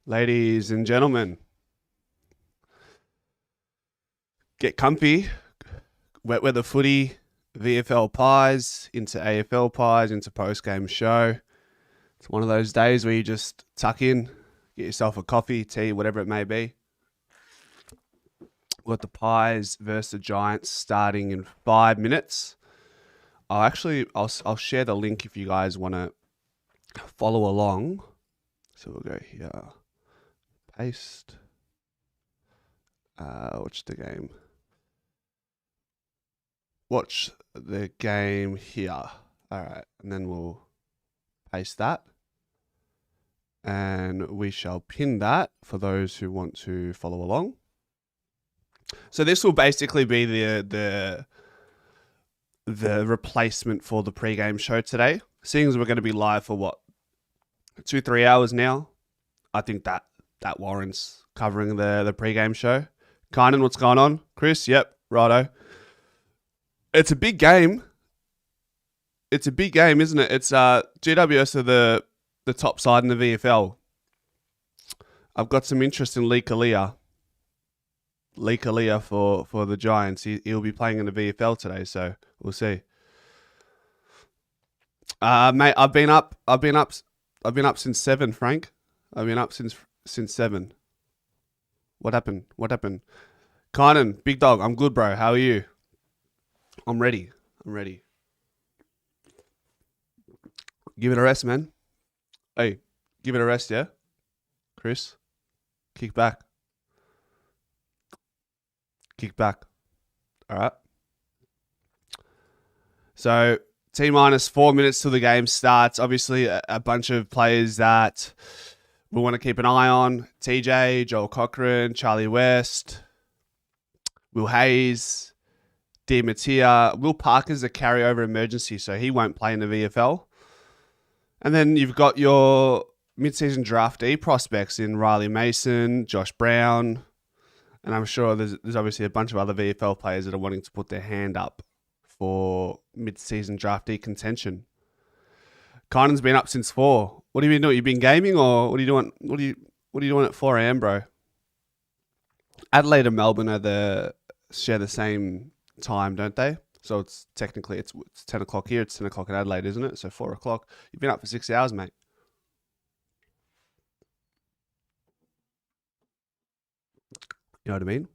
Ladies and gentlemen, get comfy. Wet weather footy, VFL pies, into AFL pies, into post-game show. It's one of those days where you just tuck in, get yourself a coffee, tea, whatever it may be. We've got the Pies versus the Giants starting in 5 minutes. I'll share the link if you guys want to follow along. So we'll go here. Paste. Watch the game. Watch the game here. All right. And then we'll paste that. And we shall pin that for those who want to follow along. So this will basically be the replacement for the pre-game show today. Seeing as we're going to be live for 2-3 hours now, I think that warrants covering the pre-game show. Kynan, what's going on? Chris, yep, righto. It's a big game. It's a big game, isn't it? It's GWS are the top side in the VFL. I've got some interest in Lee Kalia for the Giants. He'll be playing in the VFL today, so we'll see. Mate, I've been up since 7, Frank. I've been up since 7. What happened? Kynan, big dog, I'm good, bro. How are you? I'm ready. Give it a rest, man. Hey, give it a rest, yeah? Chris, kick back. All right. So, T-minus 4 minutes till the game starts. Obviously, a bunch of players that we want to keep an eye on. TJ, Joel Cochran, Charlie West, Will Hayes, Di Mattia. Will Parker's a carryover emergency, so he won't play in the VFL. And then you've got your mid-season draftee prospects in Riley Mason, Josh Brown, and I'm sure there's obviously a bunch of other VFL players that are wanting to put their hand up for mid-season draftee contention. Kynan's been up since 4. What have you been doing? You been gaming, or what are you doing? What are you doing at 4 a.m., bro? Adelaide and Melbourne share the same time, don't they? So it's technically it's 10 o'clock here. It's 10 o'clock in Adelaide, isn't it? So 4 o'clock. You've been up for 6 hours, mate. You know what I mean?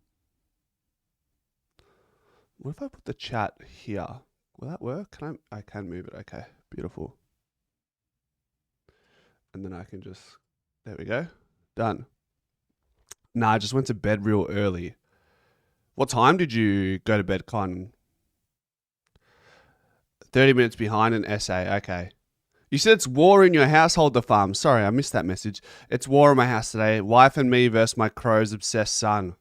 What if I put the chat here? Will that work? I can move it. Okay, beautiful. And then I can just, there we go. Done. Nah, I just went to bed real early. What time did you go to bed, Con? 30 minutes behind an essay. Okay. You said it's war in your household, the farm. Sorry, I missed that message. It's war in my house today. Wife and me versus my Crows obsessed son.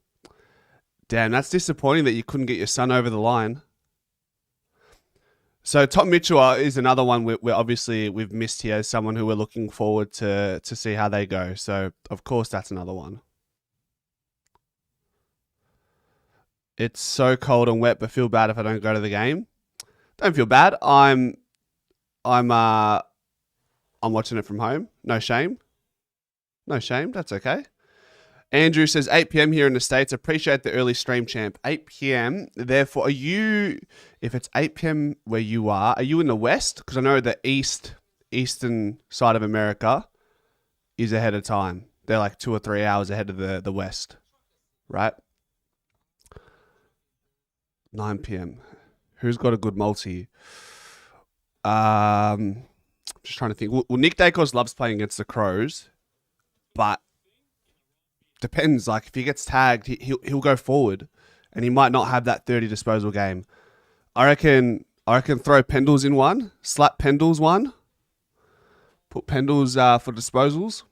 Damn, that's disappointing that you couldn't get your son over the line. So Tom Mitchell is another one we're obviously we've missed here. Someone who we're looking forward to see how they go. So of course that's another one. It's so cold and wet, but feel bad if I don't go to the game. Don't feel bad. I'm watching it from home. No shame. That's okay. Andrew says 8 p.m. here in the States. Appreciate the early stream, champ. 8 p.m. Therefore, if it's 8 p.m. where you are you in the West? Because I know the eastern side of America is ahead of time. They're like 2 or 3 hours ahead of the West, right? 9 p.m. Who's got a good multi? Just trying to think. Well, Nick Dacos loves playing against the Crows, but depends. Like if he gets tagged, he'll go forward, and he might not have that 30 disposal game. I reckon throw Pendles in one, slap Pendles one, put Pendles for disposals.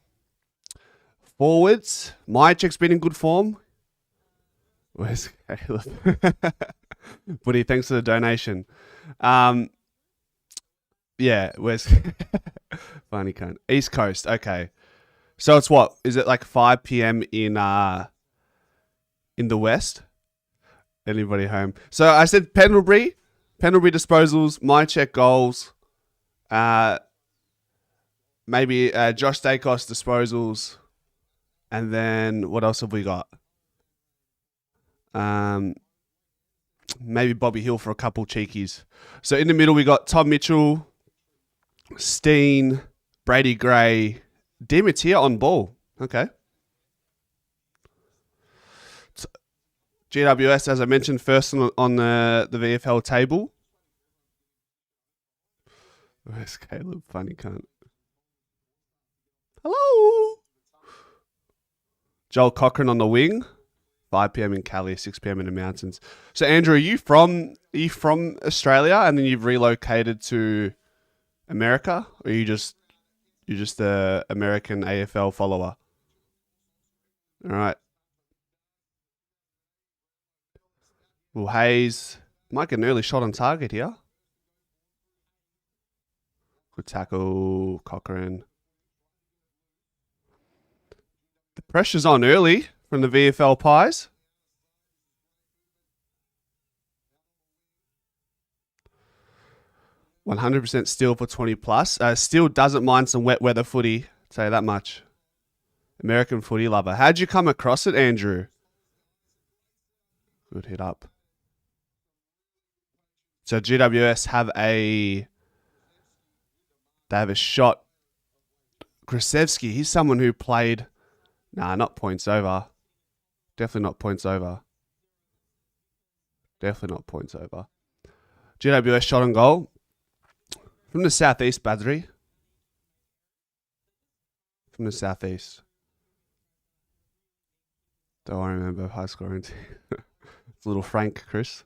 Forwards, Mychek's been in good form. Where's Caleb? Buddy, thanks for the donation. Yeah, where's funny cunt? East Coast, okay. So it's what? Is it like 5 p.m. in the West? Anybody home? So I said Pendlebury disposals, Mychek goals, maybe Josh Dacos disposals, And then what else have we got? Maybe Bobby Hill for a couple cheekies. So in the middle, we got Tom Mitchell, Steen, Brady Gray, Dimitir on ball. Okay. GWS, as I mentioned, first on the VFL table. Where's Caleb? Funny cunt. Hello. Joel Cochran on the wing. 5 p.m. in Cali, 6 p.m. in the mountains. So Andrew, are you from Australia and then you've relocated to America, or you're just a American AFL follower? All right. Well, Hayes might get an early shot on target here. Good tackle, Cochran. The pressure's on early from the VFL Pies. %100% Steel for 20 plus. Steel doesn't mind some wet weather footy, say that much. American footy lover. How'd you come across it, Andrew? Good hit up. So GWS have a shot. Grasevsky, he's someone who played. Nah, not points over. Definitely not points over. Definitely not points over. GWS shot on goal. From the southeast, Badri. From the southeast. Don't I remember high scoring team? It's a little Frank, Chris.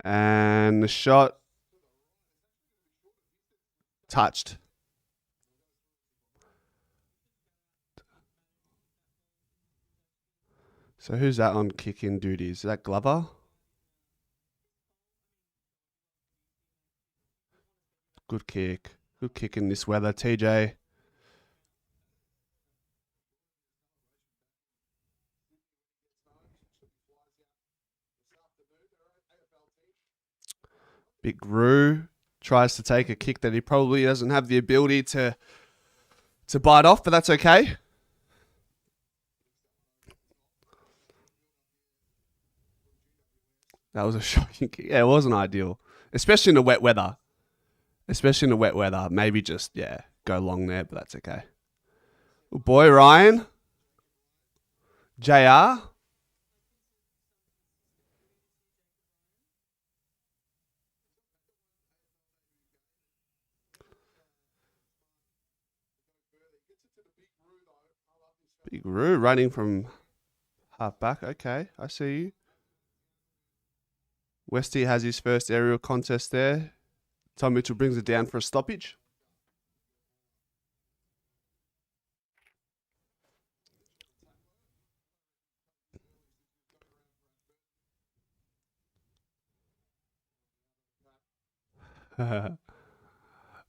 And the shot touched. So who's that on kick-in duties? Is that Glover? Good kick. Good kick in this weather, TJ. Big Roo tries to take a kick that he probably doesn't have the ability to bite off, but that's okay. That was a shocking kick. Yeah, it wasn't ideal, especially in the wet weather. Maybe just, go long there, but that's okay. Oh boy, Ryan. JR. Big Roo running from half back. Okay, I see you. Westy has his first aerial contest there. Tom Mitchell brings it down for a stoppage.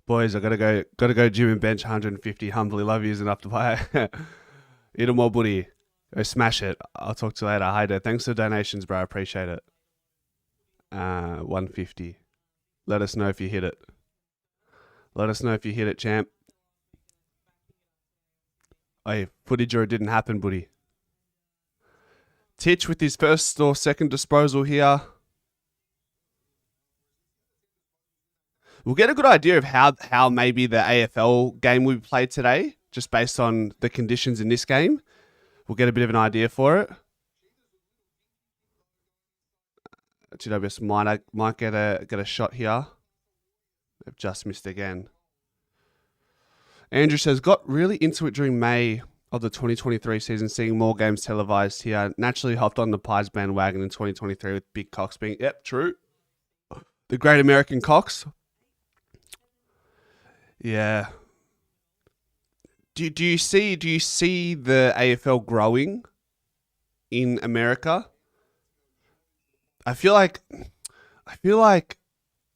Boys, I gotta go gym and bench 150. Humbly love yous enough to buy eat more buddy. Go smash it. I'll talk to you later. Hi there. Thanks for the donations, bro. I appreciate it. 150. Let us know if you hit it. Champ. Hey, footage or it didn't happen, buddy. Titch with his first or second disposal here. We'll get a good idea of how maybe the AFL game will be played today, just based on the conditions in this game. We'll get a bit of an idea for it. GWS might get a shot here. They've just missed again. Andrew says, got really into it during May of the 2023 season, seeing more games televised here. Naturally hopped on the Pies bandwagon in 2023 with Big Cox being, yep, true. The Great American Cox. Yeah. Do you see the AFL growing in America? I feel like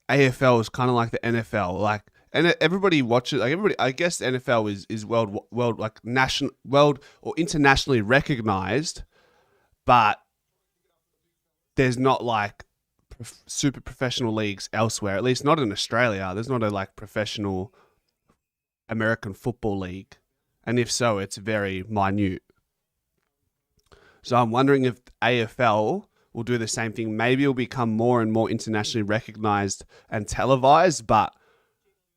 AFL is kind of like the NFL, and everybody watches. I guess NFL is world like national, world or internationally recognized, but there's not like super professional leagues elsewhere. At least not in Australia. There's not a like professional American football league, And if so, it's very minute. So I'm wondering if AFL will do the same thing. Maybe it'll become more and more internationally recognized and televised, but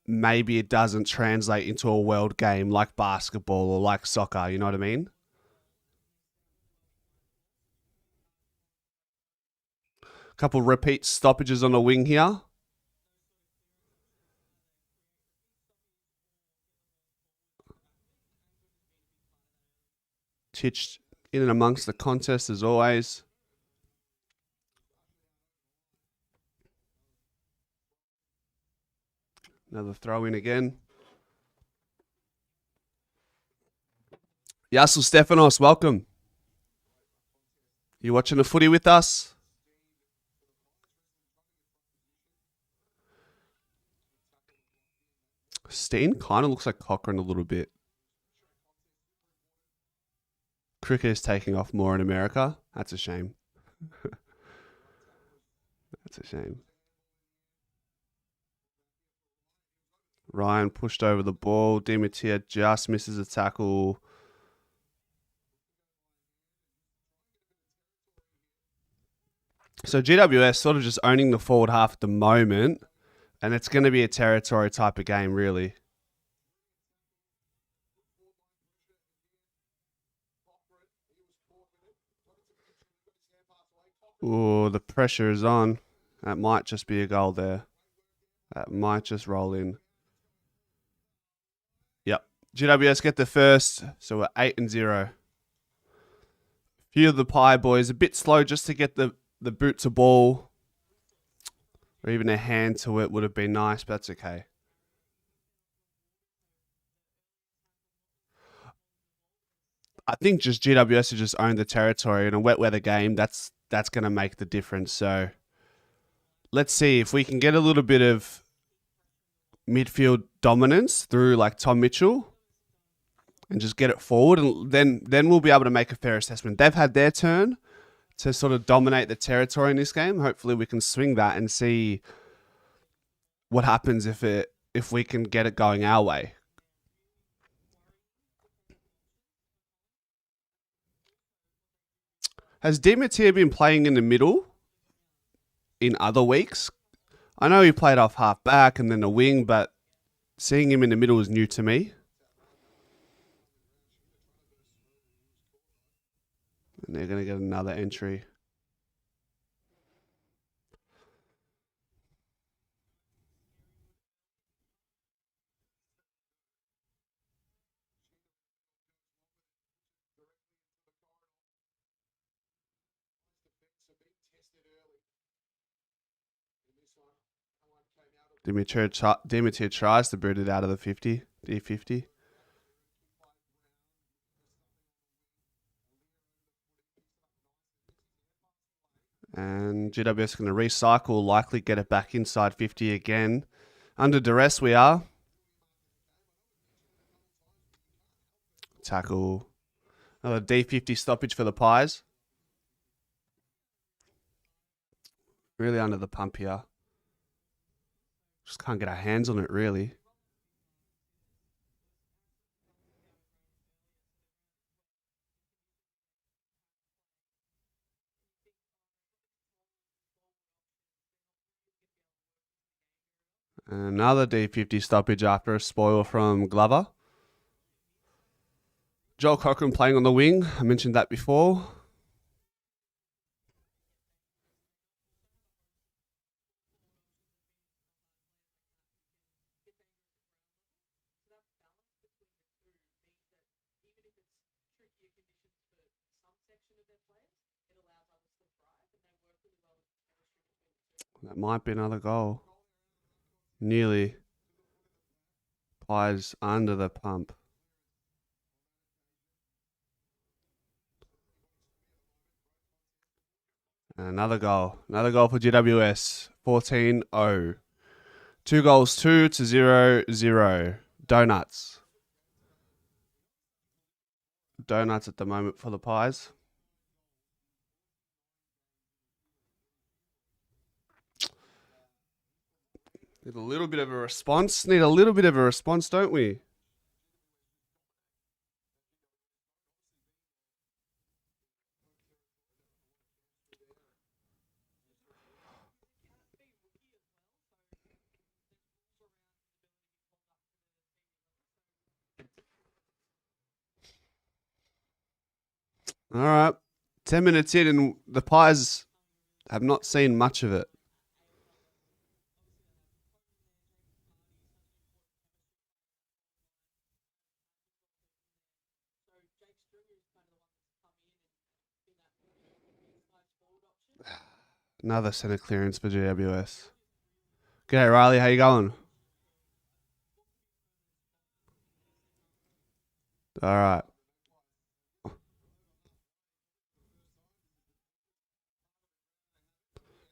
maybe it doesn't translate into a world game like basketball or like soccer. You know what I mean? A couple repeat stoppages on the wing here. Titch in and amongst the contest as always. Another throw in again. Yassel Stefanos, welcome. You watching the footy with us? Steen kind of looks like Cochrane a little bit. Cricket is taking off more in America. That's a shame. That's a shame. Ryan pushed over the ball. Dimitir just misses a tackle. So GWS sort of just owning the forward half at the moment, and it's going to be a territory type of game, really. Oh, the pressure is on. That might just be a goal there. That might just roll in. Yep. GWS get the first, so we're 8-0. Few of the Pie boys a bit slow just to get the boot to ball, or even a hand to it would have been nice, but that's okay. I think just GWS have just owned the territory in a wet weather game. That's going to make the difference. So let's see if we can get a little bit of midfield dominance through like Tom Mitchell and just get it forward, and then we'll be able to make a fair assessment. They've had their turn to sort of dominate the territory in this game. Hopefully we can swing that and see what happens if we can get it going our way. Has Dimitir been playing in the middle in other weeks? I know he played off half back and then a wing, but seeing him in the middle is new to me. And they're going to get another entry. Dimitir tries to boot it out of the 50, D50. And GWS going to recycle, likely get it back inside 50 again. Under duress we are. Tackle. Another D50 stoppage for the Pies. Really under the pump here. Just can't get our hands on it, really. Another D50 stoppage after a spoil from Glover. Joel Cochrane playing on the wing. I mentioned that before. That might be another goal. Nearly. Pies under the pump. And another goal. Another goal for GWS. 14-0. 2 goals, 2-0-0. Donuts. Donuts at the moment for the Pies. Need a little bit of a response. Don't we? All right. 10 minutes in, and the Pies have not seen much of it. Another centre clearance for GWS. G'day, Riley. How you going? All right.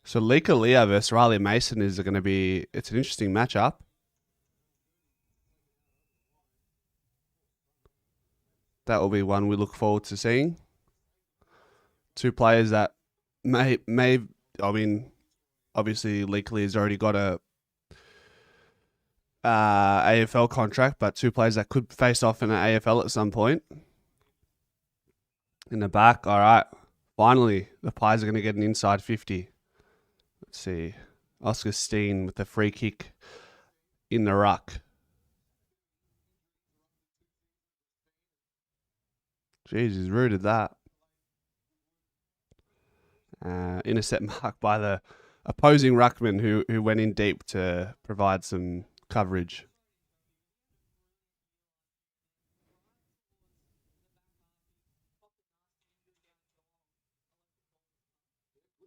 So Lika Leah versus Riley Mason is going to be. It's an interesting matchup. That will be one we look forward to seeing. Two players that may. I mean, obviously Lika Leah's already got a AFL contract, but two players that could face off in an AFL at some point. In the back, all right. Finally, the Pies are going to get an inside 50. Let's see. Oscar Steen with the free kick in the ruck. Jeez, he's rooted that. Intercept mark by the opposing ruckman who went in deep to provide some coverage.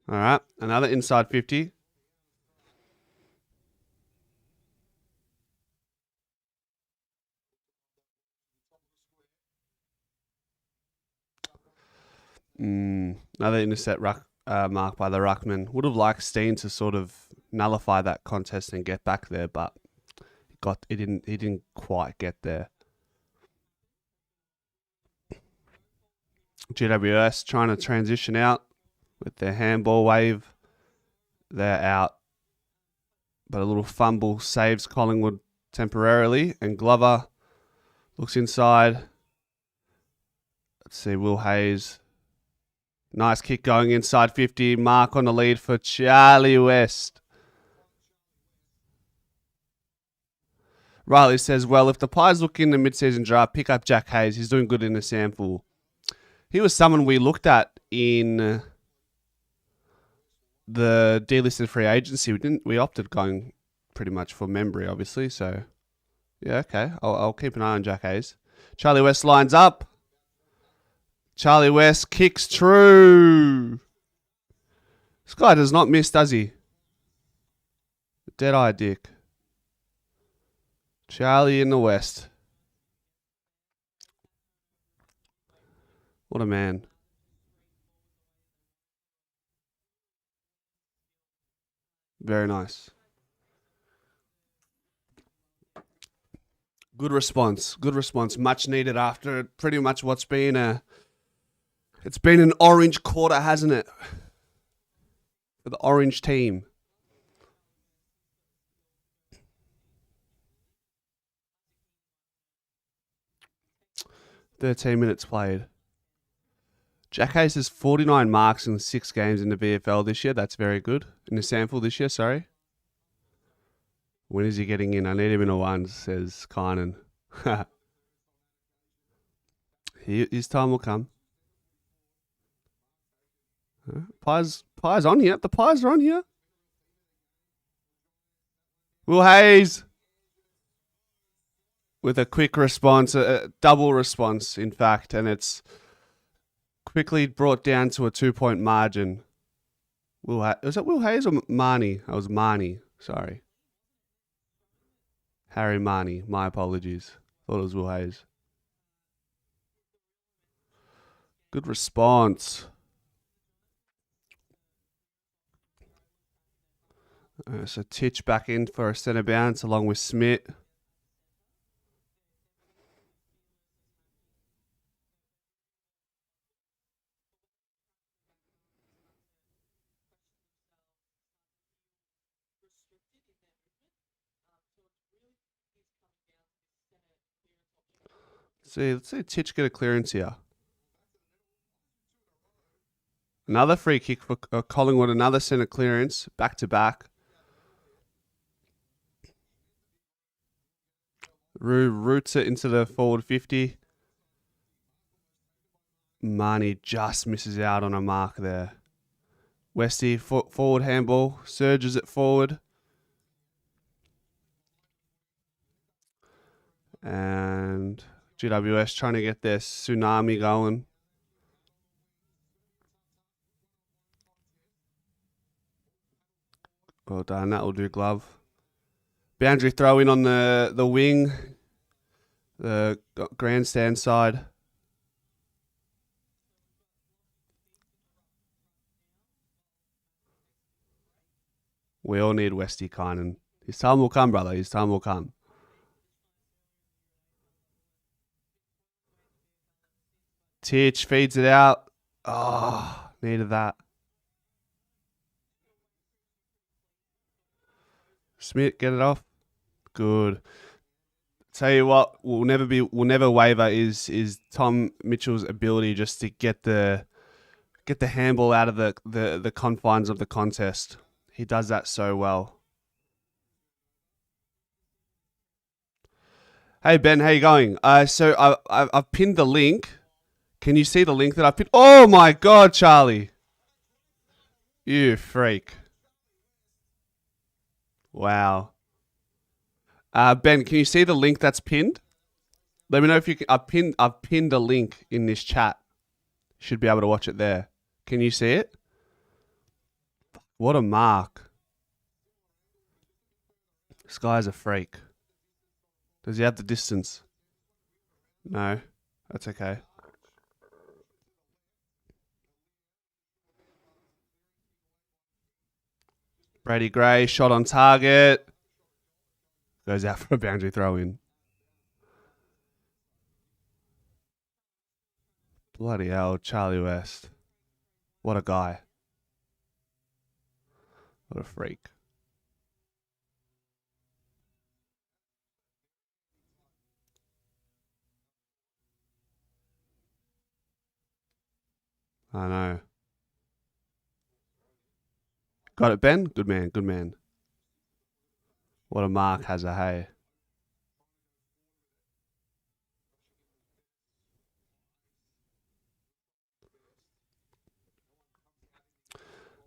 All right, another inside 50. Another intercept mark by the ruckman. Would have liked Steen to sort of nullify that contest and get back there, but he didn't quite get there. GWS trying to transition out with their handball wave. They're out, but a little fumble saves Collingwood temporarily, and Glover looks inside. Let's see, Will Hayes. Nice kick going inside 50. Mark on the lead for Charlie West. Riley says, well, if the Pies look in the mid-season draft, pick up Jack Hayes. He's doing good in the sample. He was someone we looked at in the delisted free agency. We opted going pretty much for Membry, obviously. So, yeah, okay. I'll keep an eye on Jack Hayes. Charlie West lines up. Charlie West kicks true. This guy does not miss, does he? Dead-eye dick. Charlie in the West. What a man. Very nice. Good response. Good response. Much needed after pretty much what's been it's been an orange quarter, hasn't it? For the orange team. "13 minutes played. Jack Hayes has 49 marks in 6 games in the VFL this year. That's very good. In the sample this year, sorry. When is he getting in? I need him in a one, says Kynan. His time will come. Pies on here. The Pies are on here. Will Hayes with a quick response, a double response, in fact, and it's quickly brought down to a 2-point margin. Was it Will Hayes or Marnie? I was Marnie. Sorry. Harry Marnie. My apologies. Thought it was Will Hayes. Good response. So Titch back in for a centre bounce along with Smith. Let's see Titch get a clearance here. Another free kick for Collingwood, another centre clearance, back to back. Roots it into the forward 50. Marnie just misses out on a mark there. Westy, forward handball, surges it forward. And GWS trying to get their tsunami going. Well done, that will do, glove. Boundary throw in on the wing, the grandstand side. We all need Westy Kynan. His time will come, brother. His time will come. Titch feeds it out. Oh, needed that. Smith, get it off. Good. Tell you what, will never waver is Tom Mitchell's ability just to get the handball out of the confines of the contest. He does that so well. Hey Ben, how you going? So I've pinned the link. Can you see the link that I pinned? Oh my God, Charlie! You freak! Wow. Ben, can you see the link that's pinned? Let me know if you can. I've pinned a link in this chat. You should be able to watch it there. Can you see it? What a mark! This guy's a freak. Does he have the distance? No, that's okay. Brady Gray, shot on target. Goes out for a boundary throw in. Bloody hell, Charlie West. What a guy. What a freak. I know. Got it, Ben? Good man, good man. What a mark has a hey.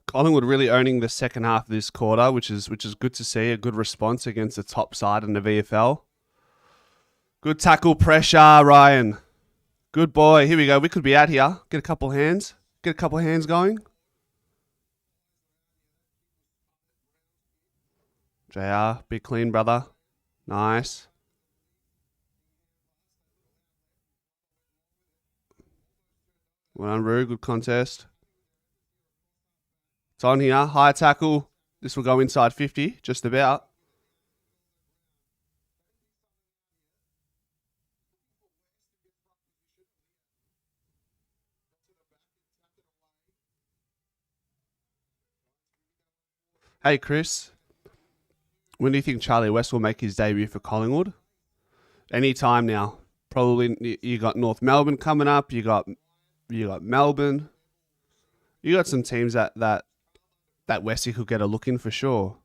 Collingwood really owning the second half of this quarter, which is good to see. A good response against the top side in the VFL. Good tackle pressure, Ryan. Good boy. Here we go. We could be out here. Get a couple hands. Get a couple hands going. JR, be clean, brother. Nice. Well done, Roo. Good contest. It's on here. High tackle. This will go inside 50, just about. Hey, Chris. When do you think Charlie West will make his debut for Collingwood? Any time now. Probably you got North Melbourne coming up. You got Melbourne. You got some teams that Westy could get a look in for sure.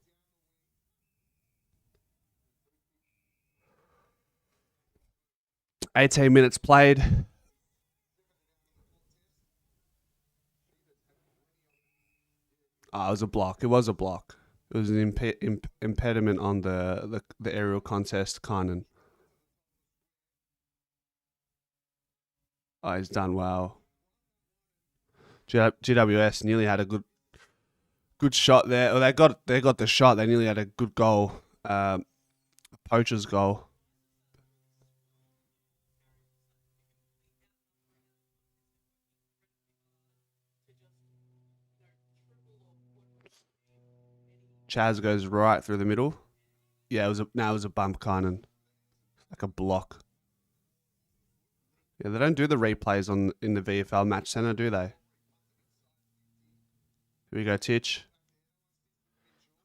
$18 minutes played. Oh, it was a block. It was a block. It was an impediment on the aerial contest, Kynan. Oh, he's done well. GWS nearly had a good shot there. Well, they got the shot. They nearly had a good goal, a poacher's goal. Chaz goes right through the middle. Yeah, it was a bump, Kynan, like a block. Yeah, they don't do the replays in the VFL match center, do they? Here we go, Titch.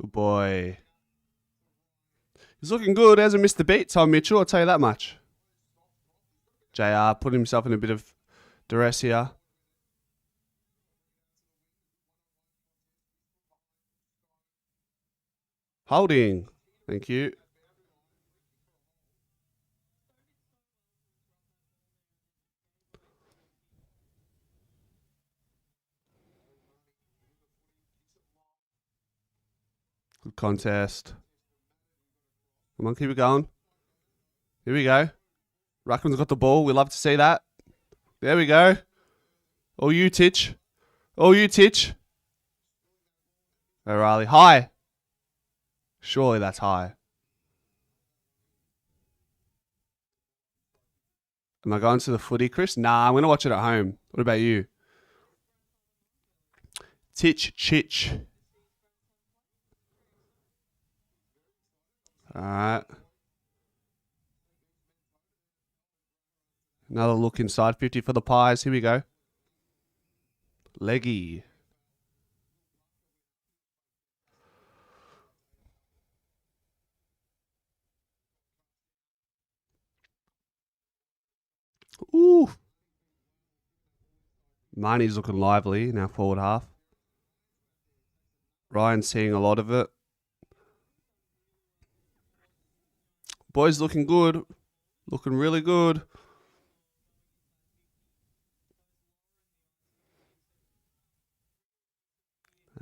Good boy. He's looking good. Hasn't missed the beat, Tom Mitchell. I'll tell you that much. JR put himself in a bit of duress here. Holding. Thank you. Good contest. Come on, keep it going. Here we go. Ruckman's got the ball. We love to see that. There we go. All you, Titch. All you, Titch. O'Reilly. High. Surely that's high. Am I going to the footy, Chris? Nah, I'm going to watch it at home. What about you? Titch Chitch. All right. Another look inside 50 for the Pies. Here we go. Leggy. Ooh. Marnie's looking lively in our forward half. Ryan's seeing a lot of it. Boys looking good. Looking really good.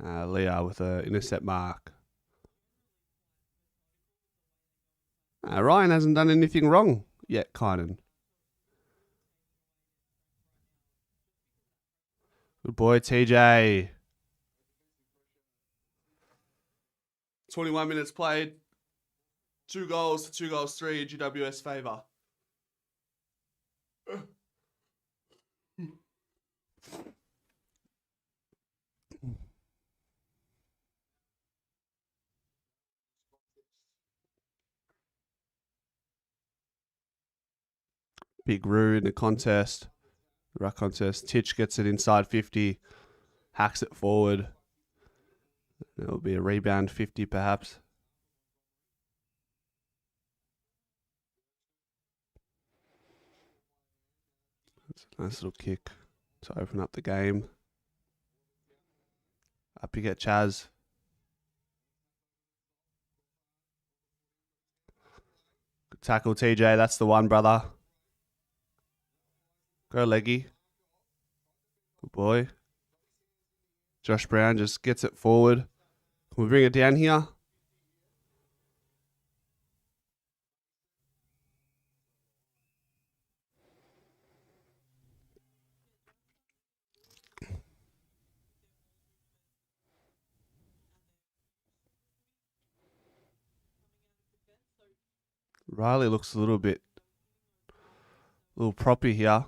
Leah with an intercept mark. Ryan hasn't done anything wrong yet, Kynan. Good boy, TJ. 21 minutes played. 2 goals, 3 GWS favour. Big Roo in the contest. Ruck contest. Titch gets it inside 50. Hacks it forward. It'll be a rebound 50 perhaps. That's a nice little kick to open up the game. Up you get, Chaz. Good tackle, TJ. That's the one, brother. Go, Leggy. Good boy. Josh Brown just gets it forward. Can we bring it down here? Riley looks a little proppy here.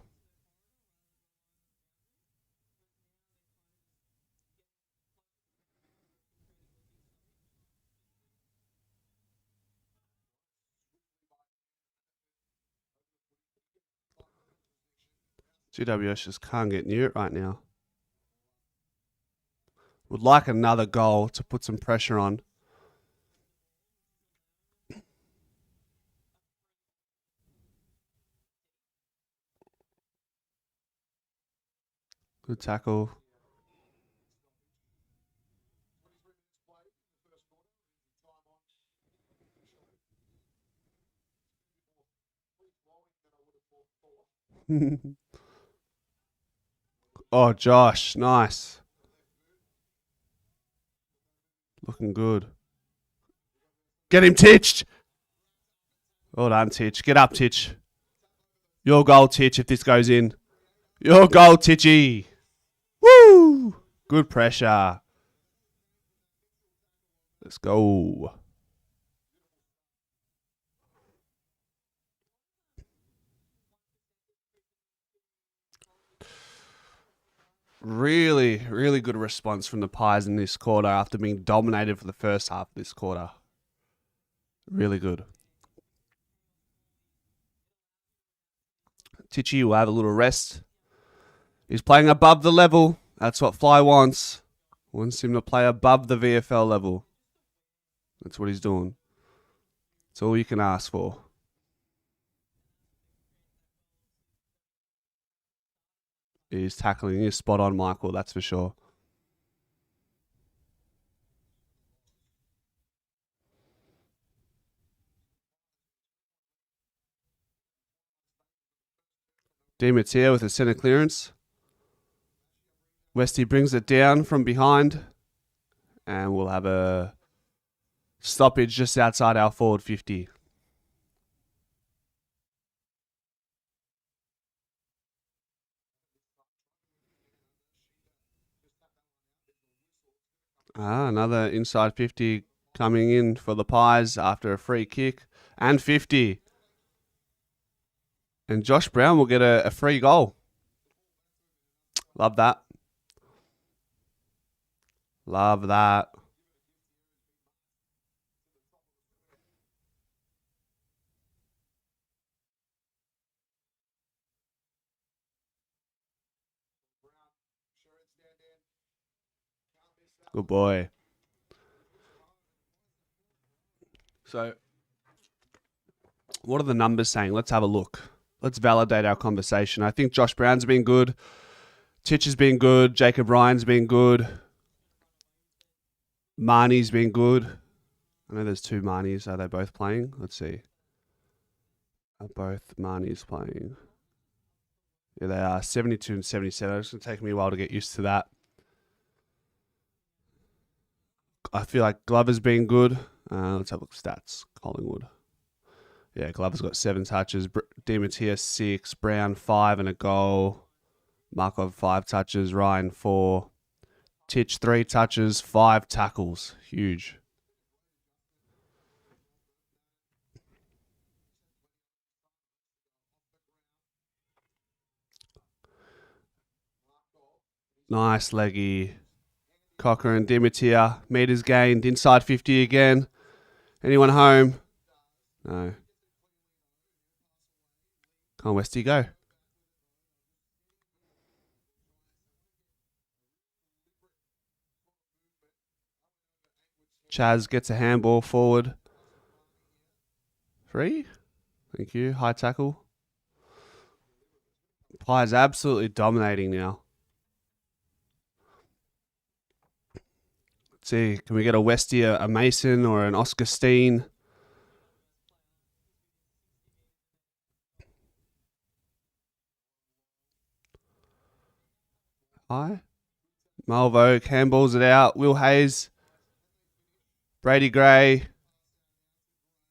GWS just can't get near it right now. Would like another goal to put some pressure on. Good tackle. Oh, Josh. Nice. Looking good. Get him, Titch. Well done, Titch. Get up, Titch. Your goal, Titch, if this goes in. Your goal, Titchy. Woo! Good pressure. Let's go. Really, really good response from the Pies in this quarter after being dominated for the first half of this quarter. Really good. Titchy will have a little rest. He's playing above the level. That's what Fly wants. Wants him to play above the VFL level. That's what he's doing. That's all you can ask for. He's tackling. He's spot on, Michael. That's for sure. Demet's here with a centre clearance. Westy brings it down from behind. And we'll have a Stoppage just outside our forward 50. Another inside 50 coming in for the Pies after a free kick. And 50. And Josh Brown will get a free goal. Love that. Love that. Good boy. So, what are the numbers saying? Let's have a look. Let's validate our conversation. I think Josh Brown's been good. Titch has been good. Jacob Ryan's been good. Marnie's been good. I know there's two Marnies. Are they both playing? Let's see. Are both Marnies playing? Yeah, they are. 72 and 77. It's going to take me a while to get used to that. I feel like Glover's been good. Let's have a look at stats. Collingwood. Yeah, Glover's got 7 touches. DiMattia 6. Brown 5 and a goal. Markov 5 touches. Ryan 4. Titch 3 touches. 5 tackles. Huge. Nice leggy. Cocker and DiMattia. Meters gained. Inside 50 again. Anyone home? No. Come on, Westy, go. Chaz gets a handball forward. Free. Thank you. High tackle. Pies absolutely dominating now. Let's see. Can we get a Westy, a Mason, or an Oscar Steen? High. Malvo handballs it out. Will Hayes. Brady Gray.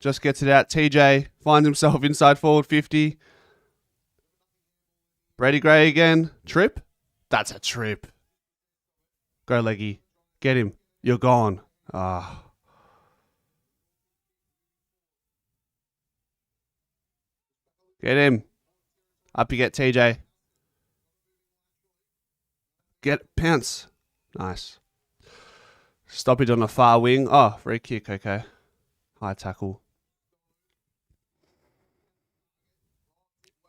Just gets it out. TJ finds himself inside forward 50. Brady Gray again. Trip. That's a trip. Go, Leggy. Get him. You're gone. Get him. Up you get, TJ. Get Pounce. Nice. Stoppage on the far wing. Oh, free kick. Okay. High tackle.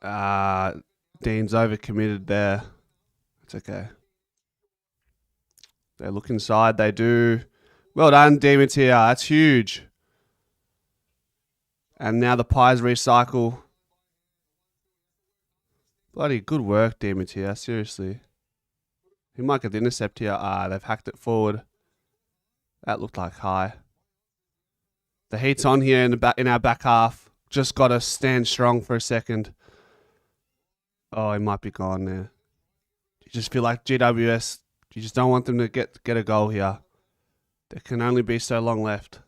Dean's overcommitted there. It's okay. They look inside. They do. Well done, DiMattia. That's huge. And now the Pies recycle. Bloody good work, DiMattia. Seriously. He might get the intercept here. They've hacked it forward. That looked like high. The heat's on here in our back half. Just got to stand strong for a second. Oh, he might be gone there. You just feel like GWS, you just don't want them to get a goal here. There can only be so long left.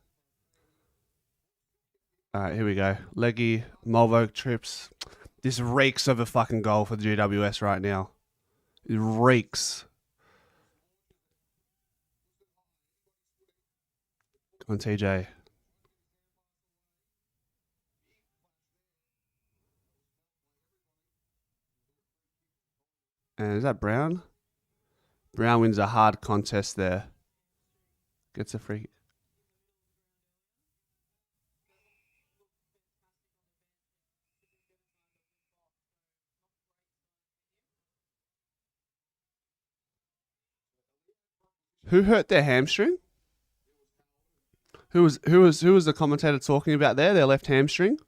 All right, here we go. Leggy, Mulvo trips. This reeks of a fucking goal for the GWS right now. It reeks. Come on, TJ. And is that Brown? Brown wins a hard contest there. Gets a free. Who hurt their hamstring? Who was the commentator talking about there? Their left hamstring?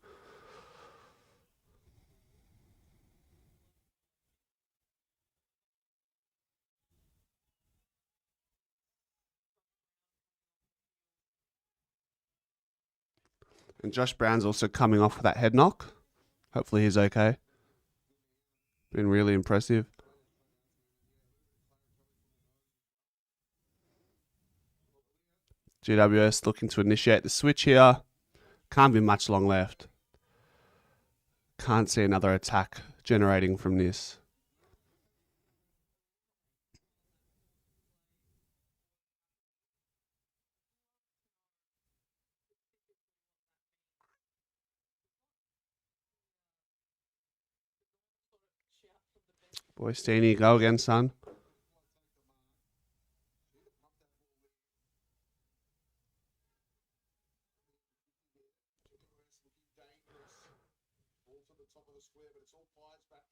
And Josh Brown's also coming off that head knock. Hopefully he's okay. Been really impressive. GWS looking to initiate the switch here. Can't be much long left. Can't see another attack generating from this. Boy, Steenie, go again, son.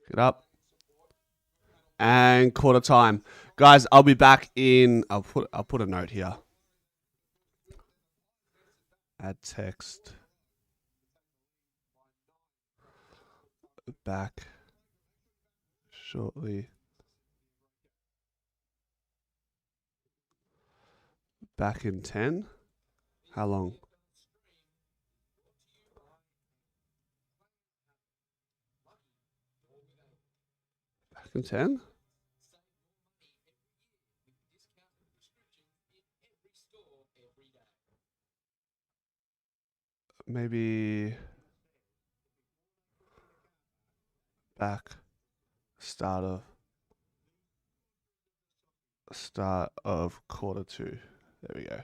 Get up. And quarter time. Guys, I'll be back in I'll put a note here. Add text. Back shortly. Back in 10. How long? Back in 10? Maybe back start of quarter 2. There we go.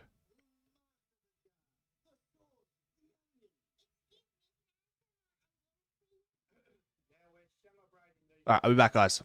All right, I'll be back, guys.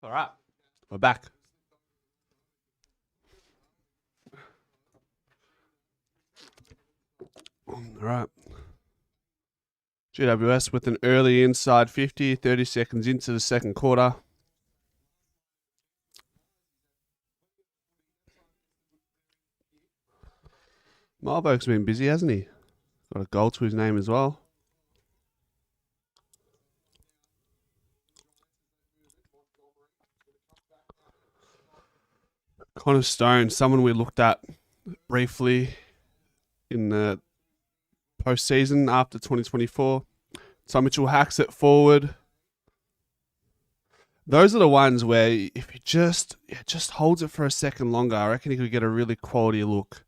All right. We're back. All right. GWS with an early inside 50, 30 seconds into the second quarter. Marburg's been busy, hasn't he? Got a goal to his name as well. Connor Stone, someone we looked at briefly in the postseason after 2024. Tom Mitchell hacks it forward. Those are the ones where if he just holds it for a second longer, I reckon he could get a really quality look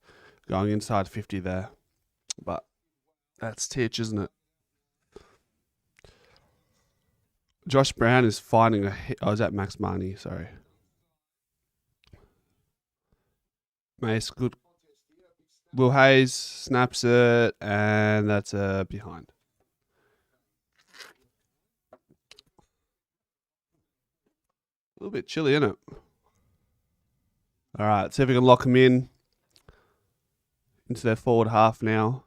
going inside 50 there. But that's Titch, isn't it? Josh Brown is finding a hit. Oh, is that Max Marnie? Sorry. Mace, good. Will Hayes snaps it, and that's a behind. A little bit chilly, isn't it? All right, let's see if we can lock them in into their forward half now.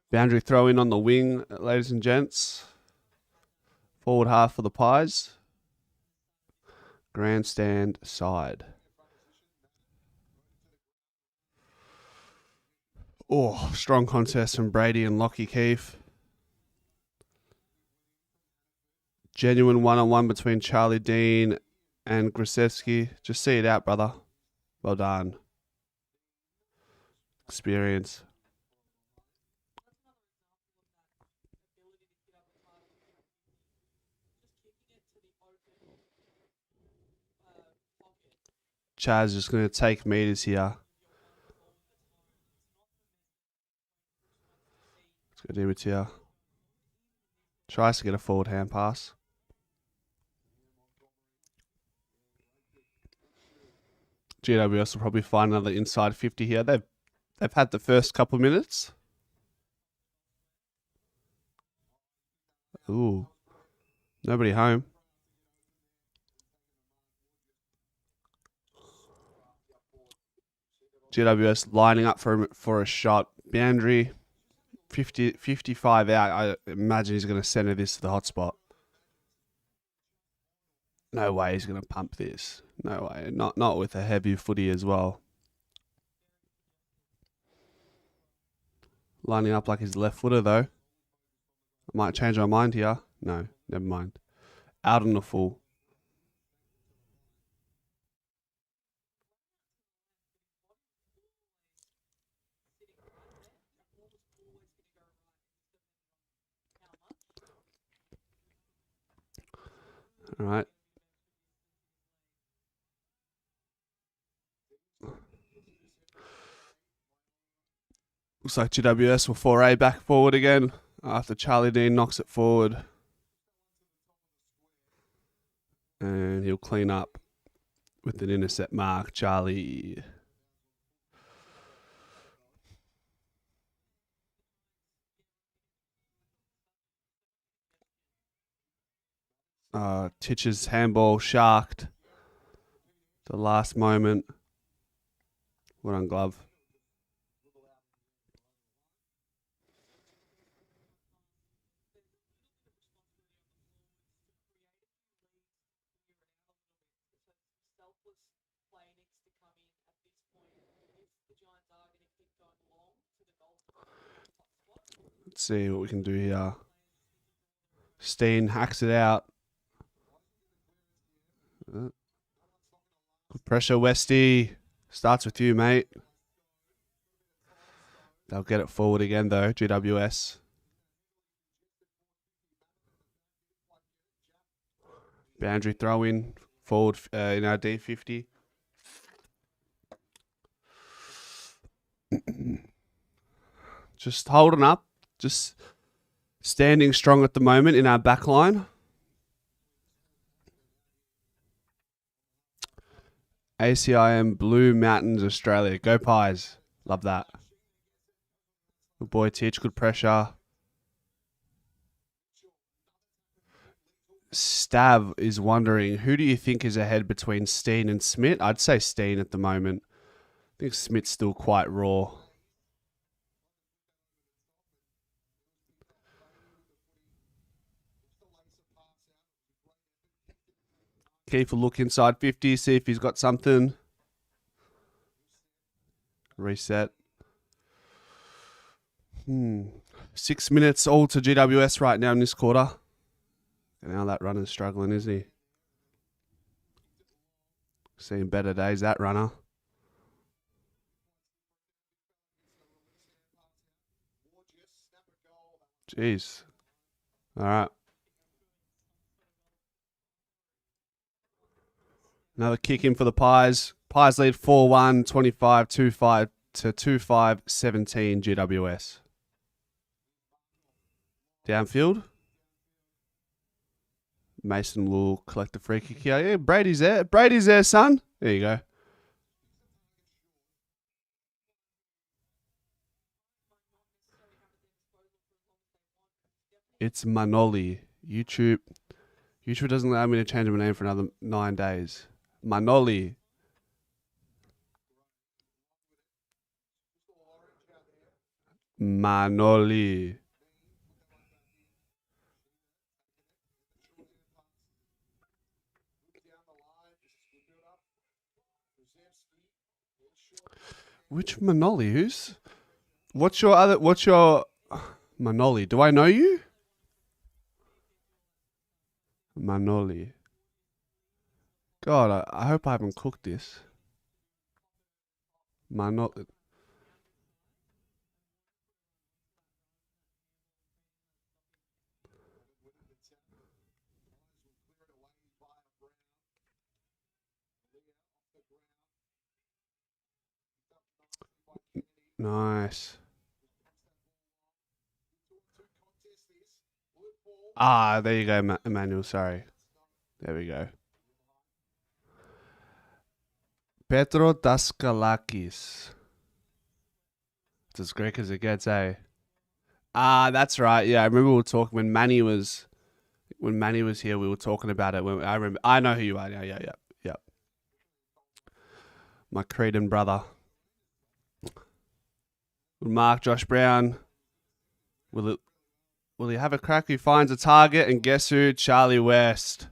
Boundary throw in on the wing, ladies and gents. Forward half for the Pies. Grandstand side. Oh, strong contest from Brady and Lockie Keefe. Genuine one-on-one between Charlie Dean and Grasevsky. Just see it out, brother. Well done. Experience. Chaz just going to take meters here. Let's go deep here. Tries to get a forward hand pass. GWS will probably find another inside 50 here. They've had the first couple of minutes. Ooh. Nobody home. GWS lining up for a shot. Boundary, 55 out. I imagine he's going to center this to the hotspot. No way he's going to pump this. No way. Not with a heavy footy as well. Lining up like his left footer, though. I might change my mind here. No, never mind. Out on the full. All right. Looks like GWS will foray back forward again after Charlie Dean knocks it forward. And he'll clean up with an intercept mark. Charlie. Titch's handball sharked. The last moment. Well done, glove. Let's see what we can do here. Steen hacks it out. Good pressure, Westy. Starts with you, mate. They'll get it forward again, though, GWS. Boundary throw in forward in our D50. Just holding up. Just standing strong at the moment in our back line. ACIM Blue Mountains, Australia. Go Pies. Love that. Good boy, Titch. Good pressure. Stav is wondering, who do you think is ahead between Steen and Smith? I'd say Steen at the moment. I think Smith's still quite raw. Keith will look inside 50, see if he's got something. Reset. 6 minutes all to GWS right now in this quarter. And now that runner's struggling, isn't he? Seen better days, that runner. Jeez. All right. Another kick in for the Pies. Pies lead 4-1, 25-25 to 25-17 GWS. Downfield. Mason will collect the free kick here. Yeah, Brady's there. Brady's there, son. There you go. It's Manoli. YouTube doesn't allow me to change my name for another 9 days. Manoli. Manoli. Which Manoli? What's your Manoli? Do I know you? Manoli. God, I hope I haven't cooked this. Manoli. Nice. There you go, Emmanuel. Sorry. There we go. Petro Daskalakis. It's as Greek as it gets, eh? That's right. Yeah, I remember we were talking when Manny was here. We were talking about it. I know who you are now. Yeah. My Cretan brother. Mark Josh Brown. Will he have a crack? He finds a target, and guess who? Charlie West.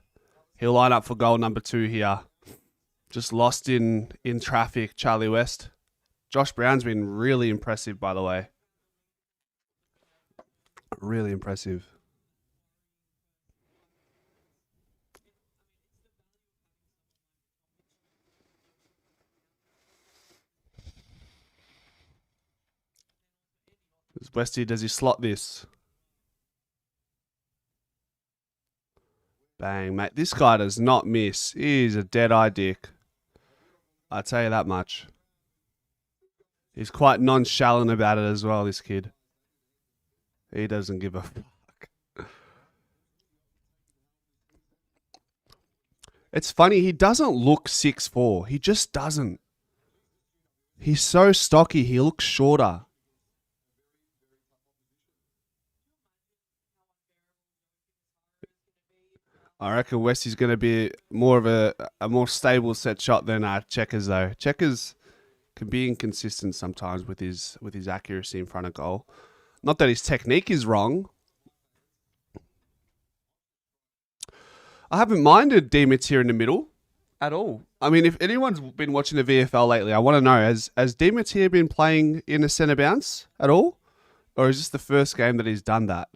He'll line up for goal number 2 here. Just lost in traffic, Charlie West. Josh Brown's been really impressive, by the way. Really impressive. Westy, does he slot this? Bang, mate. This guy does not miss. He's a dead-eye dick. I'll tell you that much. He's quite nonchalant about it as well, this kid. He doesn't give a fuck. It's funny, he doesn't look 6'4". He just doesn't. He's so stocky, he looks shorter. I reckon Westy's going to be more of a more stable set shot than Checkers, though. Checkers can be inconsistent sometimes with his accuracy in front of goal. Not that his technique is wrong. I haven't minded Demeter in the middle at all. I mean, if anyone's been watching the VFL lately, I want to know, has Demeter been playing in a centre bounce at all? Or is this the first game that he's done that?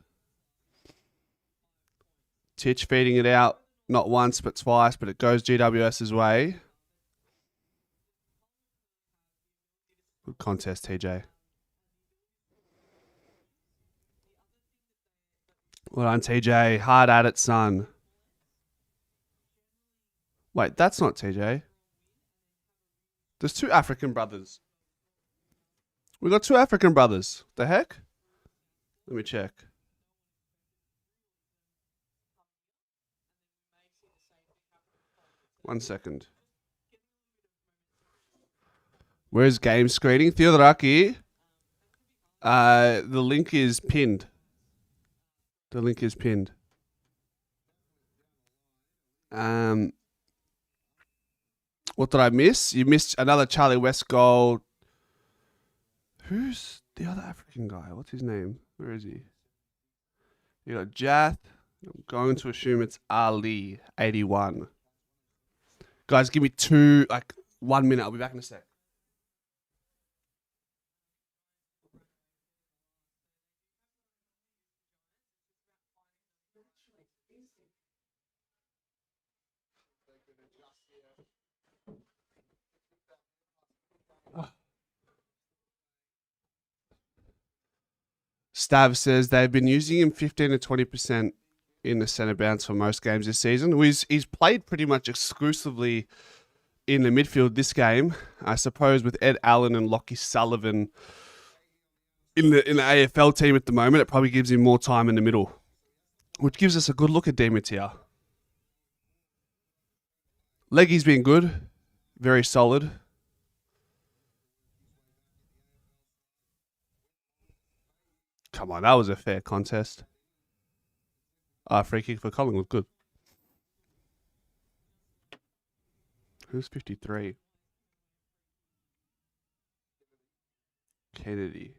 Titch feeding it out, not once but twice, but it goes GWS's way. Good contest, TJ. Well done, TJ. Hard at it, son. Wait, that's not TJ. There's 2 African brothers. We got 2 African brothers. The heck? Let me check. One second. Where's game screening? Theodoraki. The link is pinned. The link is pinned. What did I miss? You missed another Charlie West goal. Who's the other African guy? What's his name? Where is he? You got Jath. I'm going to assume it's Ali, 81. Guys, give me 1 minute. I'll be back in a sec. Stav says they've been using him 15 to 20% in the centre bounce for most games this season. He's played pretty much exclusively in the midfield this game. I suppose with Ed Allen and Lockie Sullivan in the AFL team at the moment, it probably gives him more time in the middle, which gives us a good look at Demeter. Leggy's been good, very solid. Come on, that was a fair contest. Free kick for Collingwood, good. Who's 53? Kennedy.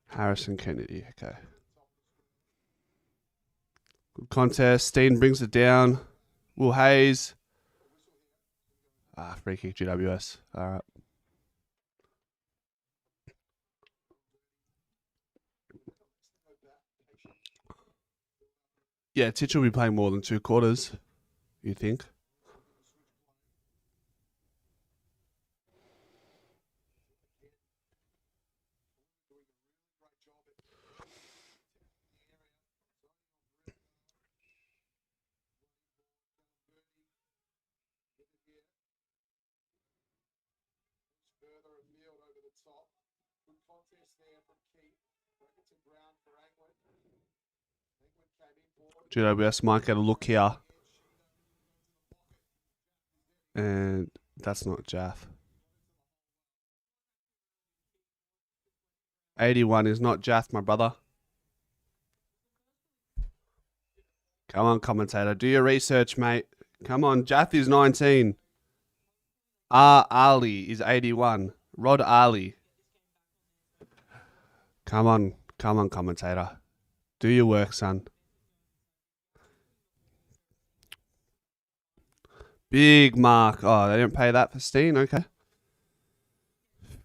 Harrison Kennedy, okay. Good contest. Steen brings it down. Will Hayes. Free kick GWS. All right. Yeah, Titch will be playing more than 2 quarters, you think? GWS might get a look here. And that's not Jaff. 81 is not Jaff, my brother. Come on, commentator. Do your research, mate. Come on. Jaff is 19. Ali is 81. Rod Ali. Come on, commentator. Do your work, son. Big mark. Oh, they didn't pay that for Steen. Okay.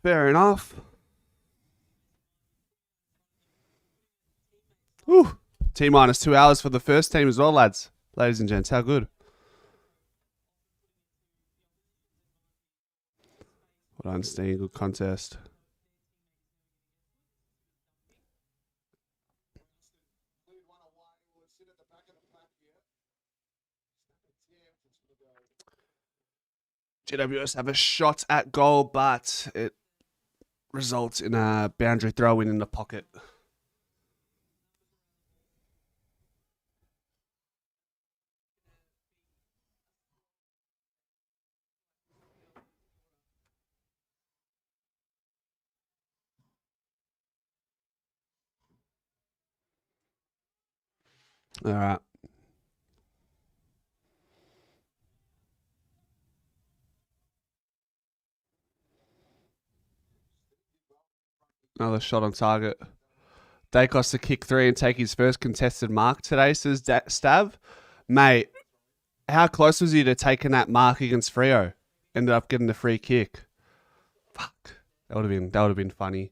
Fair enough. Whew. T-minus 2 hours for the first team as well, lads. Ladies and gents, how good. Well done, Steen. Good contest. GWS have a shot at goal, but it results in a boundary throw-in the pocket. All right. Another shot on target. Dacos to kick 3 and take his first contested mark today, says Stav. Mate, how close was he to taking that mark against Freo? Ended up getting the free kick. Fuck. That would have been funny.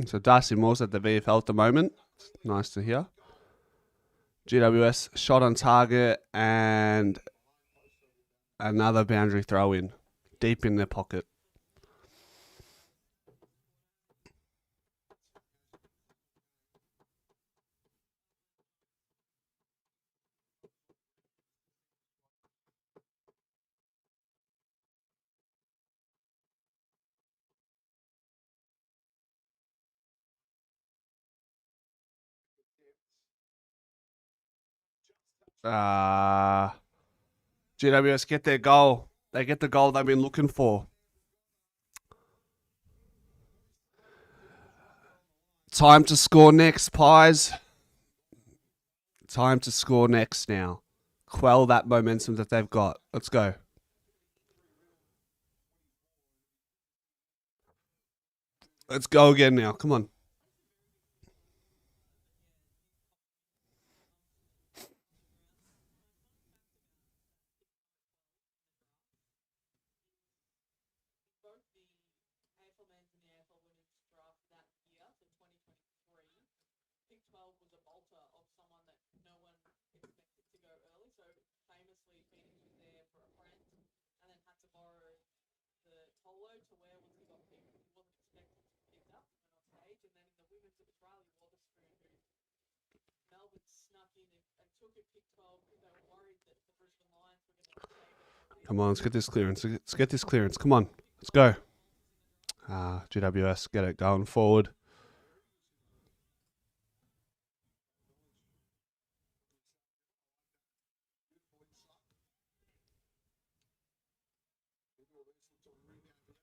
So Darcy Moore's at the VFL at the moment. Nice to hear. GWS shot on target and another boundary throw in. Deep in their pocket. GWS get their goal. They get the goal they've been looking for. Time to score next, Pies. Time to score next now. Quell that momentum that they've got. Let's go. Let's go again now. Come on. Come on, let's get this clearance. Let's get this clearance. Come on. Let's go. GWS, get it going forward.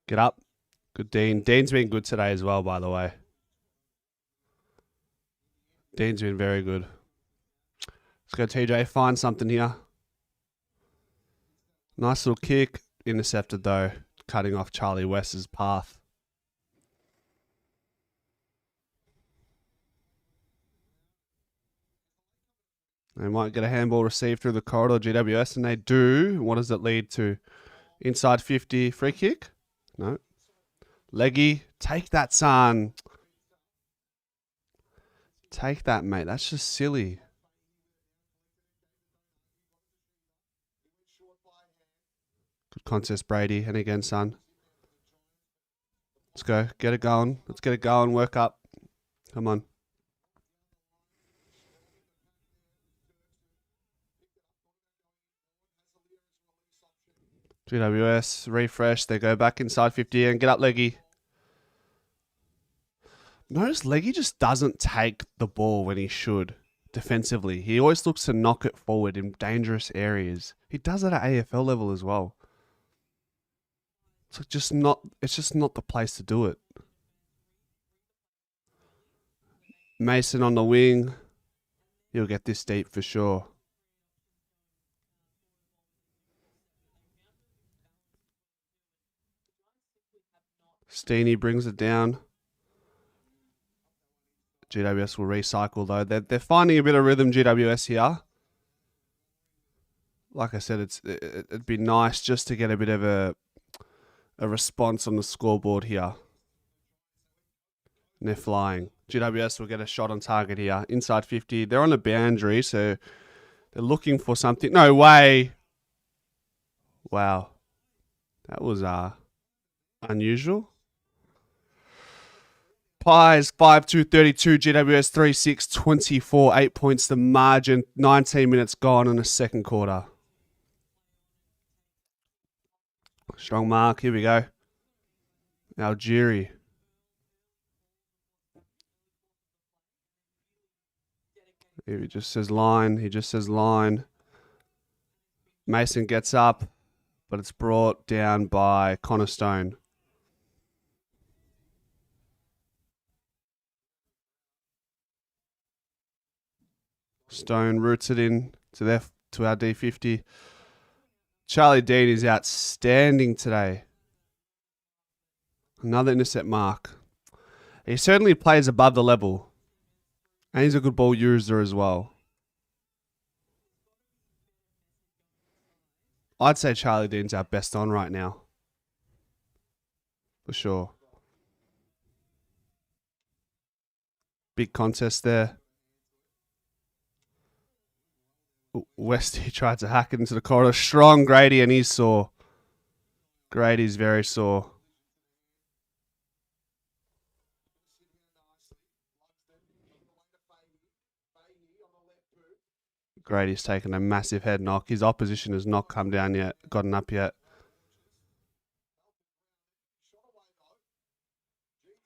Get up. Good Dean. Dean's been good today as well, by the way. Dean's been very good. Let's go, TJ. Find something here. Nice little kick. Intercepted, though. Cutting off Charlie West's path. They might get a handball received through the corridor, GWS, and they do. What does it lead to? Inside 50, free kick? No. Leggy, take that, son. Take that, mate. That's just silly. Good contest, Brady. And again, son. Let's go. Get it going. Let's get it going. Work up. Come on. GWS, refresh. They go back inside 50 and get up, Leggy. Notice Leggy just doesn't take the ball when he should defensively. He always looks to knock it forward in dangerous areas. He does it at AFL level as well. It's just not the place to do it. Mason on the wing. He'll get this deep for sure. Steeny brings it down. GWS will recycle though. They're finding a bit of rhythm, GWS here. Like I said, it'd be nice just to get a bit of a response on the scoreboard here. And they're flying. GWS will get a shot on target here. Inside 50. They're on the boundary, so they're looking for something. No way. Wow. That was unusual. Pies 5-2-32, GWS 3-6-24, 8 points the margin, 19 minutes gone in the second quarter. Strong mark, here we go. Algeri. He just says line. Mason gets up, but it's brought down by Connor Stone. Stone roots it in to our D50. Charlie Dean is outstanding today. Another intercept mark. He certainly plays above the level. And he's a good ball user as well. I'd say Charlie Dean's our best on right now. For sure. Big contest there. Westy tried to hack it into the corridor. Strong Grady, and he's sore. Grady's very sore. Grady's taken a massive head knock. His opposition has not come down yet, gotten up yet.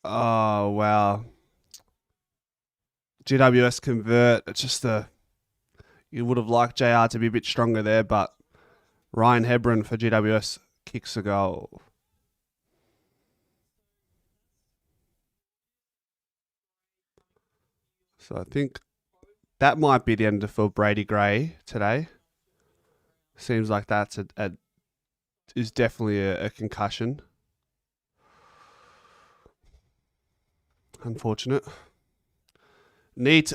Oh, wow. GWS convert. It's just You would have liked JR to be a bit stronger there, but Ryan Hebron for GWS kicks a goal. So I think that might be the end for Brady Gray today. Seems like that's is definitely a concussion. Unfortunate.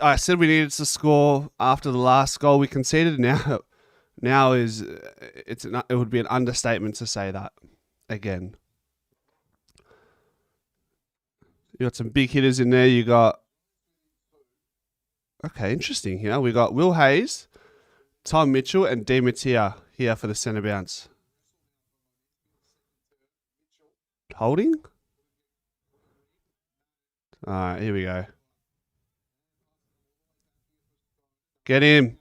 I said we needed to score after the last goal we conceded. Now it would be an understatement to say that again. You got some big hitters in there. You got interesting here. We got Will Hayes, Tom Mitchell, and Di Mattia here for the centre bounce. Holding? All right, here we go. Get him.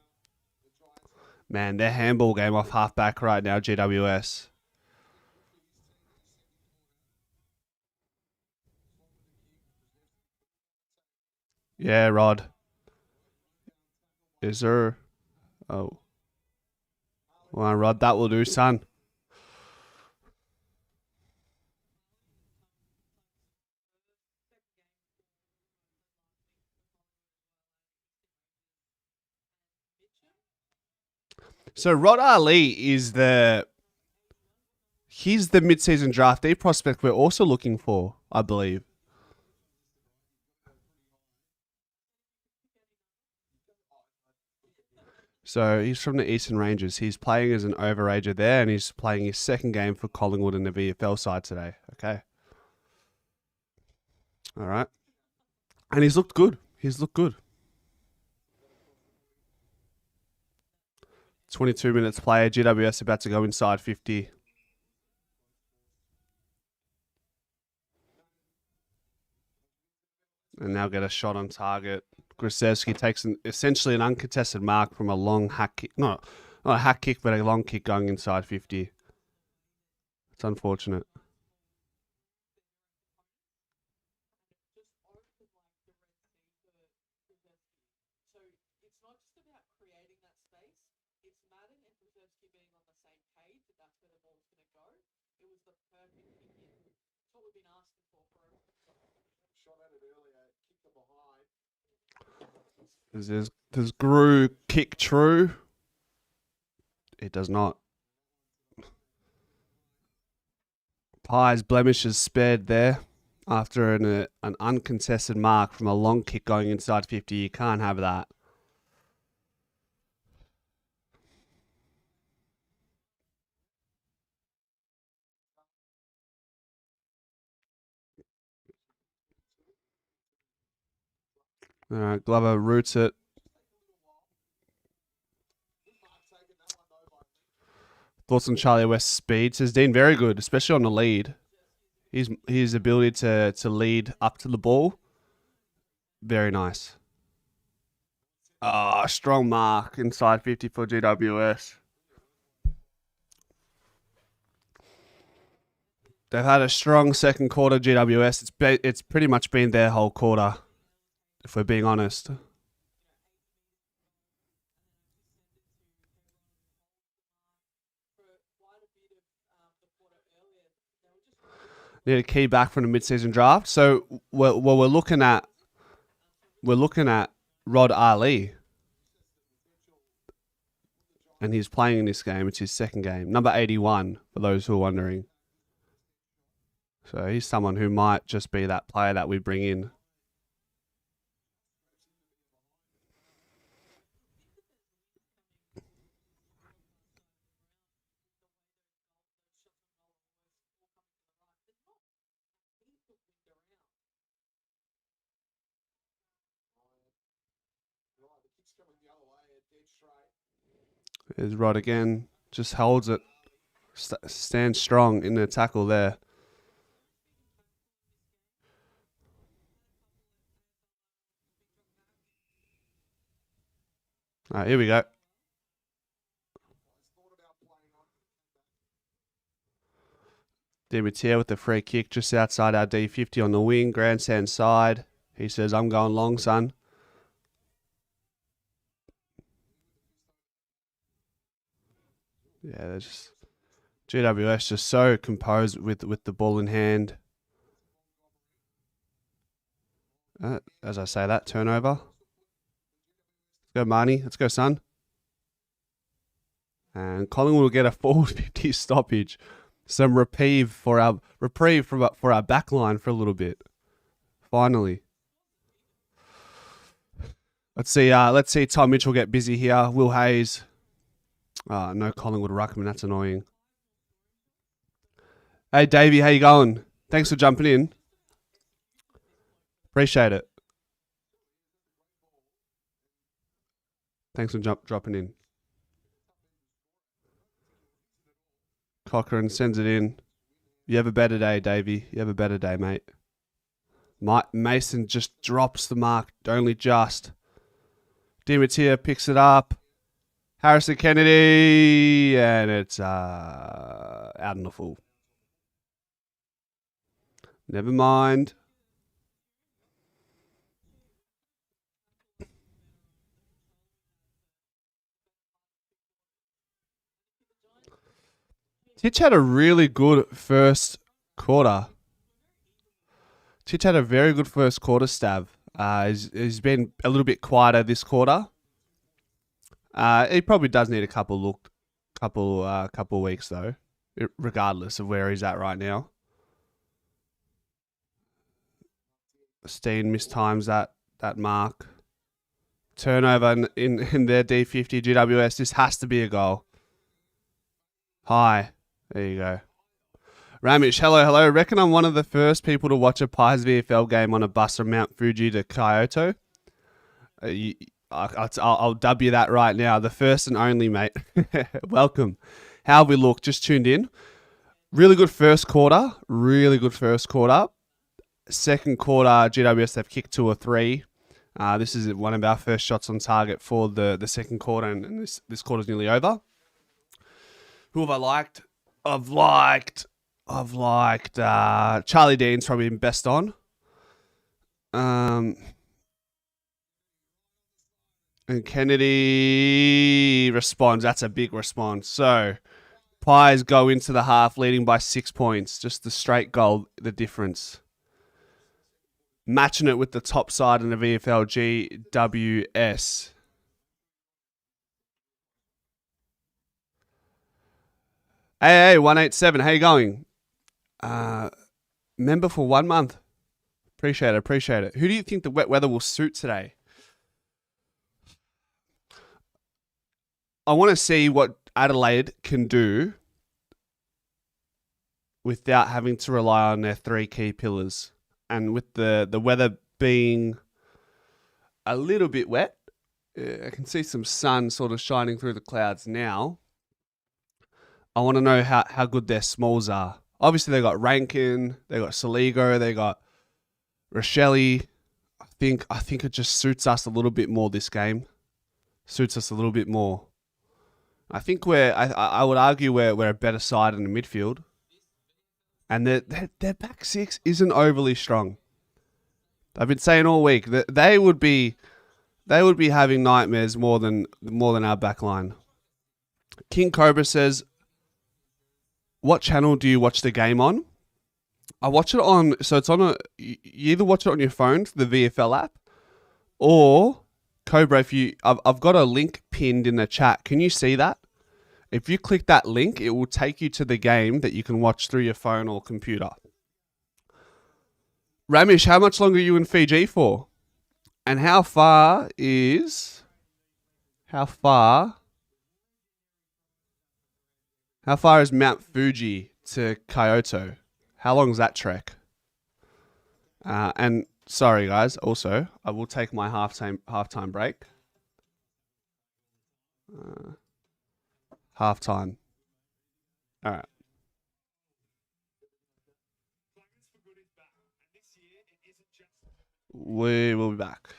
Man, their handball game off halfback right now, GWS. Yeah, Rod. Is there... Oh. Well, Rod, that will do, son. So Rod Ali is he's the mid-season draftee prospect we're also looking for, I believe. So he's from the Eastern Rangers. He's playing as an overager there, and he's playing his second game for Collingwood in the VFL side today. Okay. All right. And he's looked good. 22 minutes play. GWS about to go inside 50. And now get a shot on target. Grosevsky takes essentially an uncontested mark from a long hack kick. Not a hack kick, but a long kick going inside 50. It's unfortunate. Does Gru kick true? It does not. Pye's blemish is spared there after an uncontested mark from a long kick going inside 50. You can't have that. All right, Glover roots it. Thoughts on Charlie West's speed? Says Dean, very good, especially on the lead. His ability to lead up to the ball, very nice. Strong mark inside 50 for GWS. They've had a strong second quarter, GWS. It's pretty much been their whole quarter, if we're being honest. Need a key back from the mid-season draft. So we're looking at Rod Ali, and he's playing in this game. It's his second game, number 81 for those who are wondering. So he's someone who might just be that player that we bring in. There's Rod again. Just holds it. Stands strong in the tackle there. All right, here we go. Di Mattia with the free kick just outside our D50 on the wing, grandstand side. He says, I'm going long, son. Yeah, they're just GWS just so composed with the ball in hand. As I say that, turnover. Let's go, Marnie. Let's go, son. And Collingwood will get a forward 50 stoppage. Some reprieve for our back line for a little bit. Finally. Let's see Tom Mitchell get busy here. Will Hayes. No Collingwood ruckman. That's annoying. Hey, Davey, how you going? Thanks for jumping in. Appreciate it. Thanks for dropping in. Cochrane sends it in. You have a better day, Davey. You have a better day, mate. Mason just drops the mark, only just. Dimatia picks it up. Harrison Kennedy, and it's out in the full. Never mind. Titch had a really good first quarter. Titch had a very good first quarter, Stav. He's been a little bit quieter this quarter. He probably does need a couple weeks though, regardless of where he's at right now. Steen mistimes that mark. Turnover in their D50 GWS. This has to be a goal. Hi. There you go. Ramish, hello. Reckon I'm one of the first people to watch a Pies VFL game on a bus from Mount Fuji to Kyoto. I'll dub you that right now. The first and only, mate. Welcome. How have we looked? Just tuned in. Really good first quarter. Second quarter, GWS, they've kicked 2 or 3. This is one of our first shots on target for the second quarter, and this quarter's nearly over. Who have I liked? I've liked Charlie Dean's probably been best on. And Kennedy responds. That's a big response. So Pies go into the half leading by 6 points. Just the straight goal, the difference. Matching it with the top side in the VFL GWS. Hey, 187. How you going? Member for 1 month. Appreciate it. Who do you think the wet weather will suit today? I want to see what Adelaide can do without having to rely on their 3 key pillars. And with the weather being a little bit wet, I can see some sun sort of shining through the clouds now. I want to know how good their smalls are. Obviously, they got Rankin, they got Saligo, they got Rochelle. I think it just suits us a little bit more this game. Suits us a little bit more. I think I would argue we're a better side in the midfield. And their back 6 isn't overly strong. I've been saying all week that they would be having nightmares more than our back line. King Cobra says, what channel do you watch the game on? I watch it on, so it's on you either watch it on your phone, the VFL app, or Cobra, I've got a link pinned in the chat. Can you see that? If you click that link, it will take you to the game that you can watch through your phone or computer. Ramesh, how much longer are you in Fiji for? And how far is Mount Fuji to Kyoto? How long is that trek? And sorry guys, also I will take my halftime break. Halftime. All right. We will be back.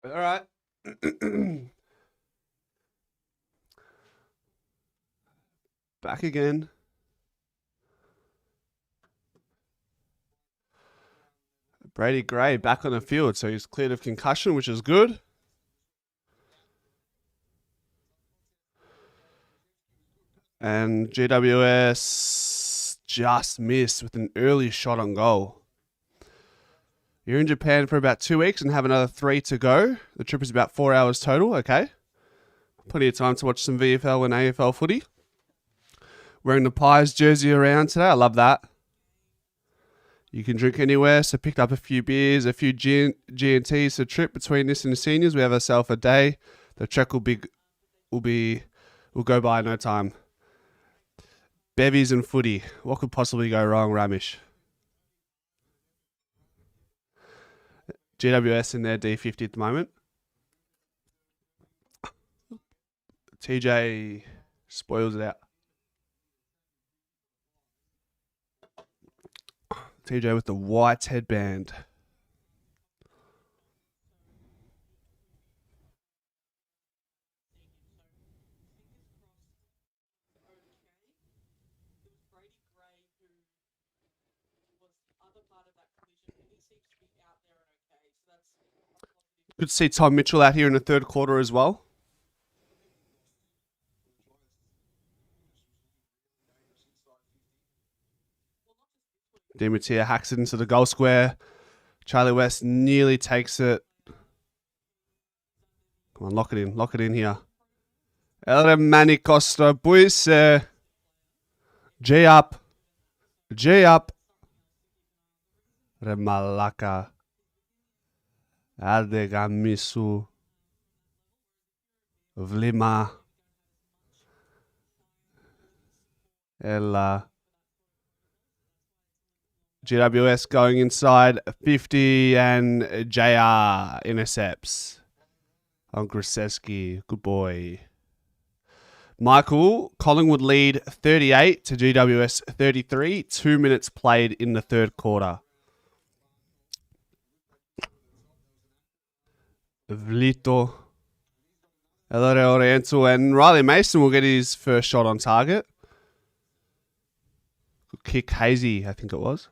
All right. Back again. Brady Gray back on the field, so he's cleared of concussion, which is good. And GWS just missed with an early shot on goal. You're in Japan for about 2 weeks and have another 3 to go. The trip is about 4 hours total. Okay. Plenty of time to watch some VFL and AFL footy. Wearing the Pies jersey around today. I love that. You can drink anywhere, so picked up a few beers, a few G&Ts. So trip between this and the seniors, we have ourselves a day. The trek will go by in no time. Bevies and footy. What could possibly go wrong, Ramish? GWS in their D50 at the moment. TJ spoils it out. TJ with the white headband. Good to see Tom Mitchell out here in the third quarter as well. Dimatia hacks it into the goal square. Charlie West nearly takes it. Come on, lock it in here. El Mani Costa, boys. J up. Remalaka. Adegamisu. Vlima. Ella. GWS going inside 50 and JR intercepts. On Grzeski, good boy. Michael, Collingwood lead 38 to GWS 33. 2 minutes played in the third quarter. Vlito. Elore Oriental and Riley Mason will get his first shot on target. Good kick, Hazy, I think it was.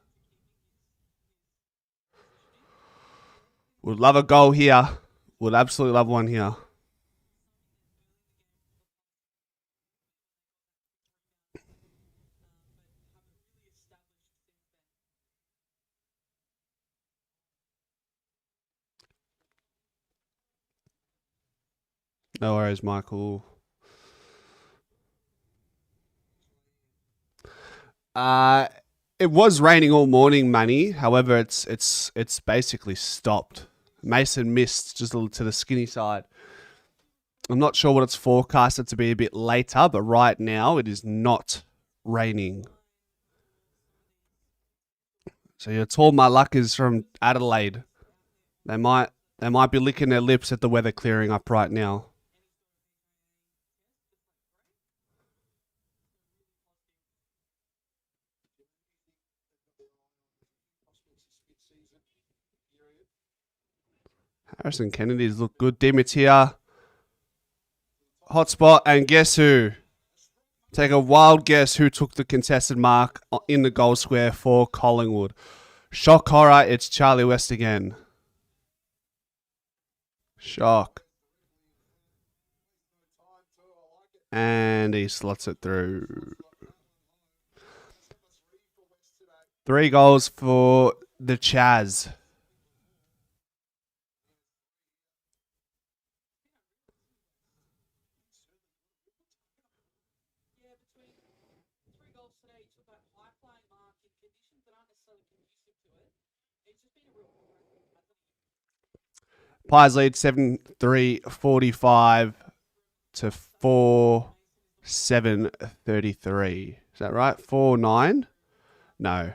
Would love a goal here. Would absolutely love one here. No worries, Michael. It was raining all morning, Manny. However, it's basically stopped. Mason missed just a little to the skinny side. I'm not sure what it's forecasted to be a bit later, but right now it is not raining. So your tall Malakas from Adelaide, they might be licking their lips at the weather clearing up right now. Harrison Kennedy's look good. Dimitia. Hotspot, and guess who? Take a wild guess who took the contested mark in the goal square for Collingwood. Shock horror, it's Charlie West again. Shock. And he slots it through. 3 goals for the Chaz. Pies lead 7-3, 45 to 4-7, 33. Is that right? 4-9? No.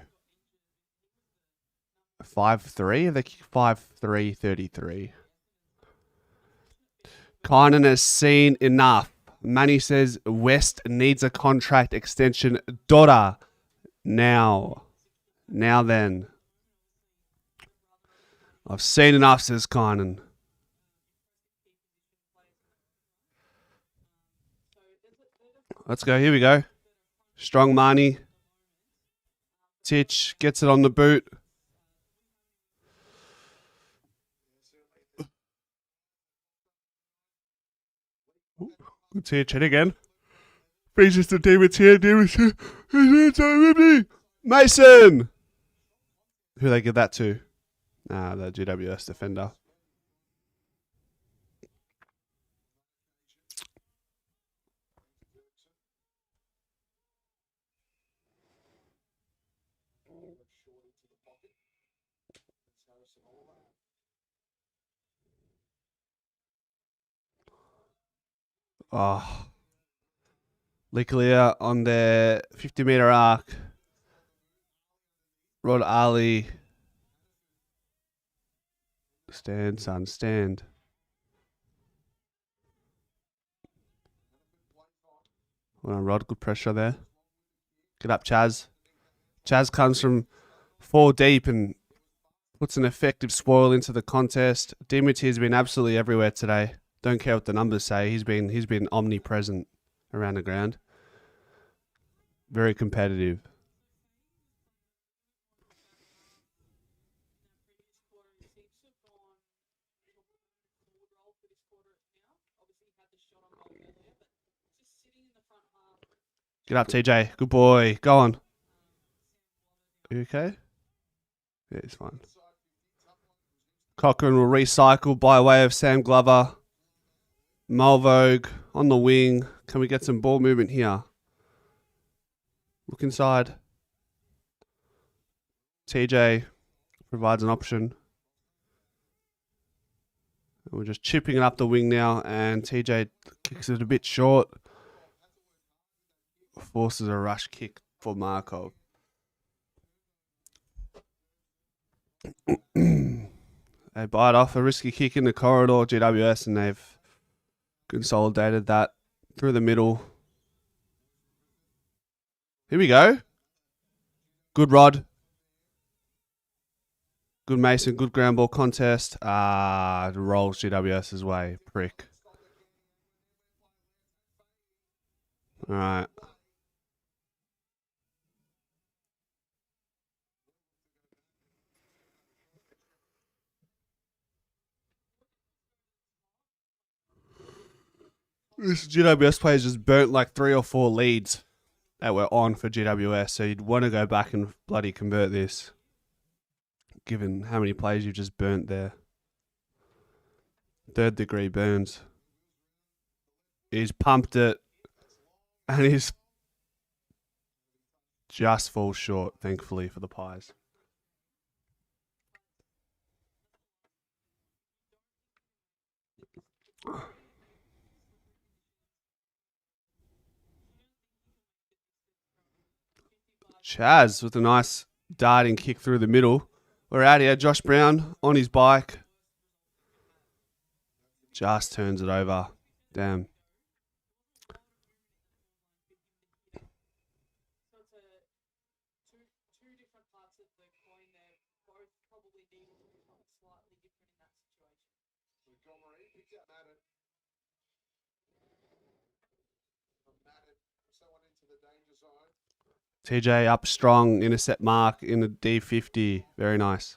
5-3? Are they 5-3, 33? Kynan has seen enough. Manny says West needs a contract extension. Dora. Now then. I've seen enough, says Kynan. Let's go. Here we go. Strong Marnie. Titch gets it on the boot. Good Titch. Hit again. Reaches to David's here. David's here. Mason! Who they give that to? The GWS defender. Oh. Licklea on their 50-meter arc. Rod Ali. Stand, son, stand. Well done, Rod. Good pressure there. Get up, Chaz. Chaz comes from 4 deep and puts an effective spoil into the contest. Dimity's been absolutely everywhere today. Don't care what the numbers say. He's been omnipresent around the ground. Very competitive. Get up, TJ. Good boy. Go on. Are you okay? Yeah, he's fine. Cochrane will recycle by way of Sam Glover. Malvogue on the wing. Can we get some ball movement here? Look inside. TJ provides an option. We're just chipping it up the wing now, and TJ kicks it a bit short. Forces a rush kick for Markov. They bite off a risky kick in the corridor, GWS, and they've consolidated that through the middle. Here we go. Good Rod. Good Mason. Good ground ball contest. Rolls GWS's way. Prick. All right. This GWS players just burnt like 3 or 4 leads that were on for GWS, so you'd want to go back and bloody convert this, given how many plays you've just burnt there. 3rd degree burns. He's pumped it, and he's just falls short, thankfully, for the Pies. Chaz with a nice darting kick through the middle. We're out here. Josh Brown on his bike. Just turns it over. Damn. TJ up strong, intercept mark in the D50. Very nice.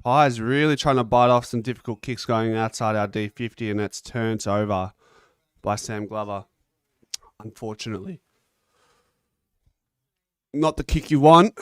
Pies really trying to bite off some difficult kicks going outside our D50, and that's turned over by Sam Glover, unfortunately. Not the kick you want.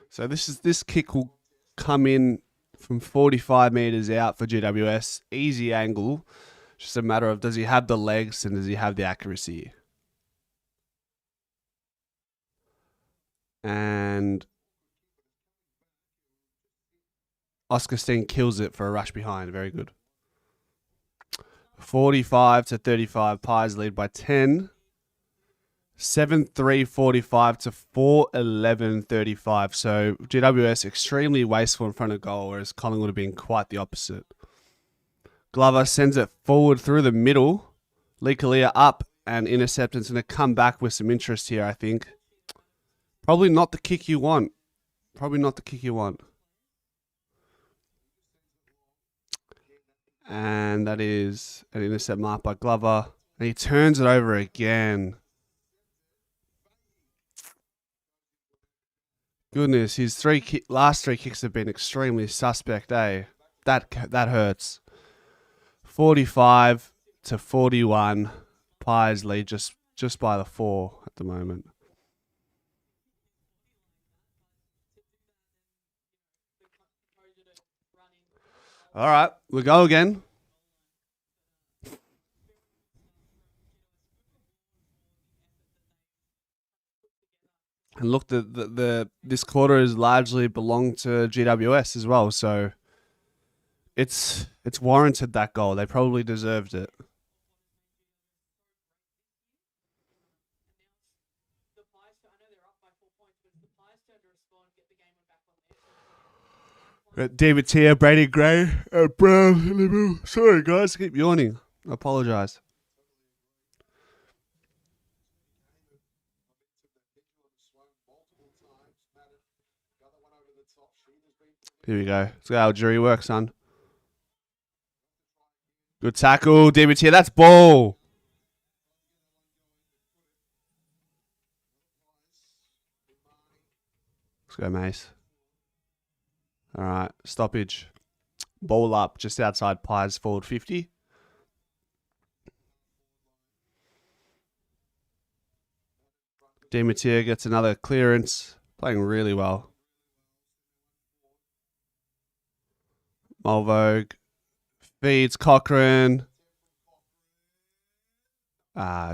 So this kick will come in from 45 meters out for GWS. Easy angle. Just a matter of, does he have the legs and does he have the accuracy? And Oscar Steen kills it for a rush behind. Very good. 45 to 35. Pies lead by 10. 7-3-45 to 4-11-35. So GWS extremely wasteful in front of goal, whereas Collingwood have been quite the opposite. Glover sends it forward through the middle. Lee Kalia up and interceptance, going to come back with some interest here, I think. Probably not the kick you want. And that is an intercept mark by Glover. And he turns it over again. Goodness, his last three kicks have been extremely suspect, eh? That hurts. 45 to 41. Pies lead just by the 4 at the moment. All right, we go again. And look, this quarter is largely belonged to GWS as well, so it's warranted that goal. They probably deserved it. David Tier, Brady Gray, Brown. Sorry, guys, I keep yawning. I apologise. Here we go. Let's go, jury work, son. Good tackle, David Tier. That's ball. Let's go, Mace. All right, stoppage. Ball up just outside Pies forward 50. Demeter gets another clearance. Playing really well. Mulvogue feeds Cochrane.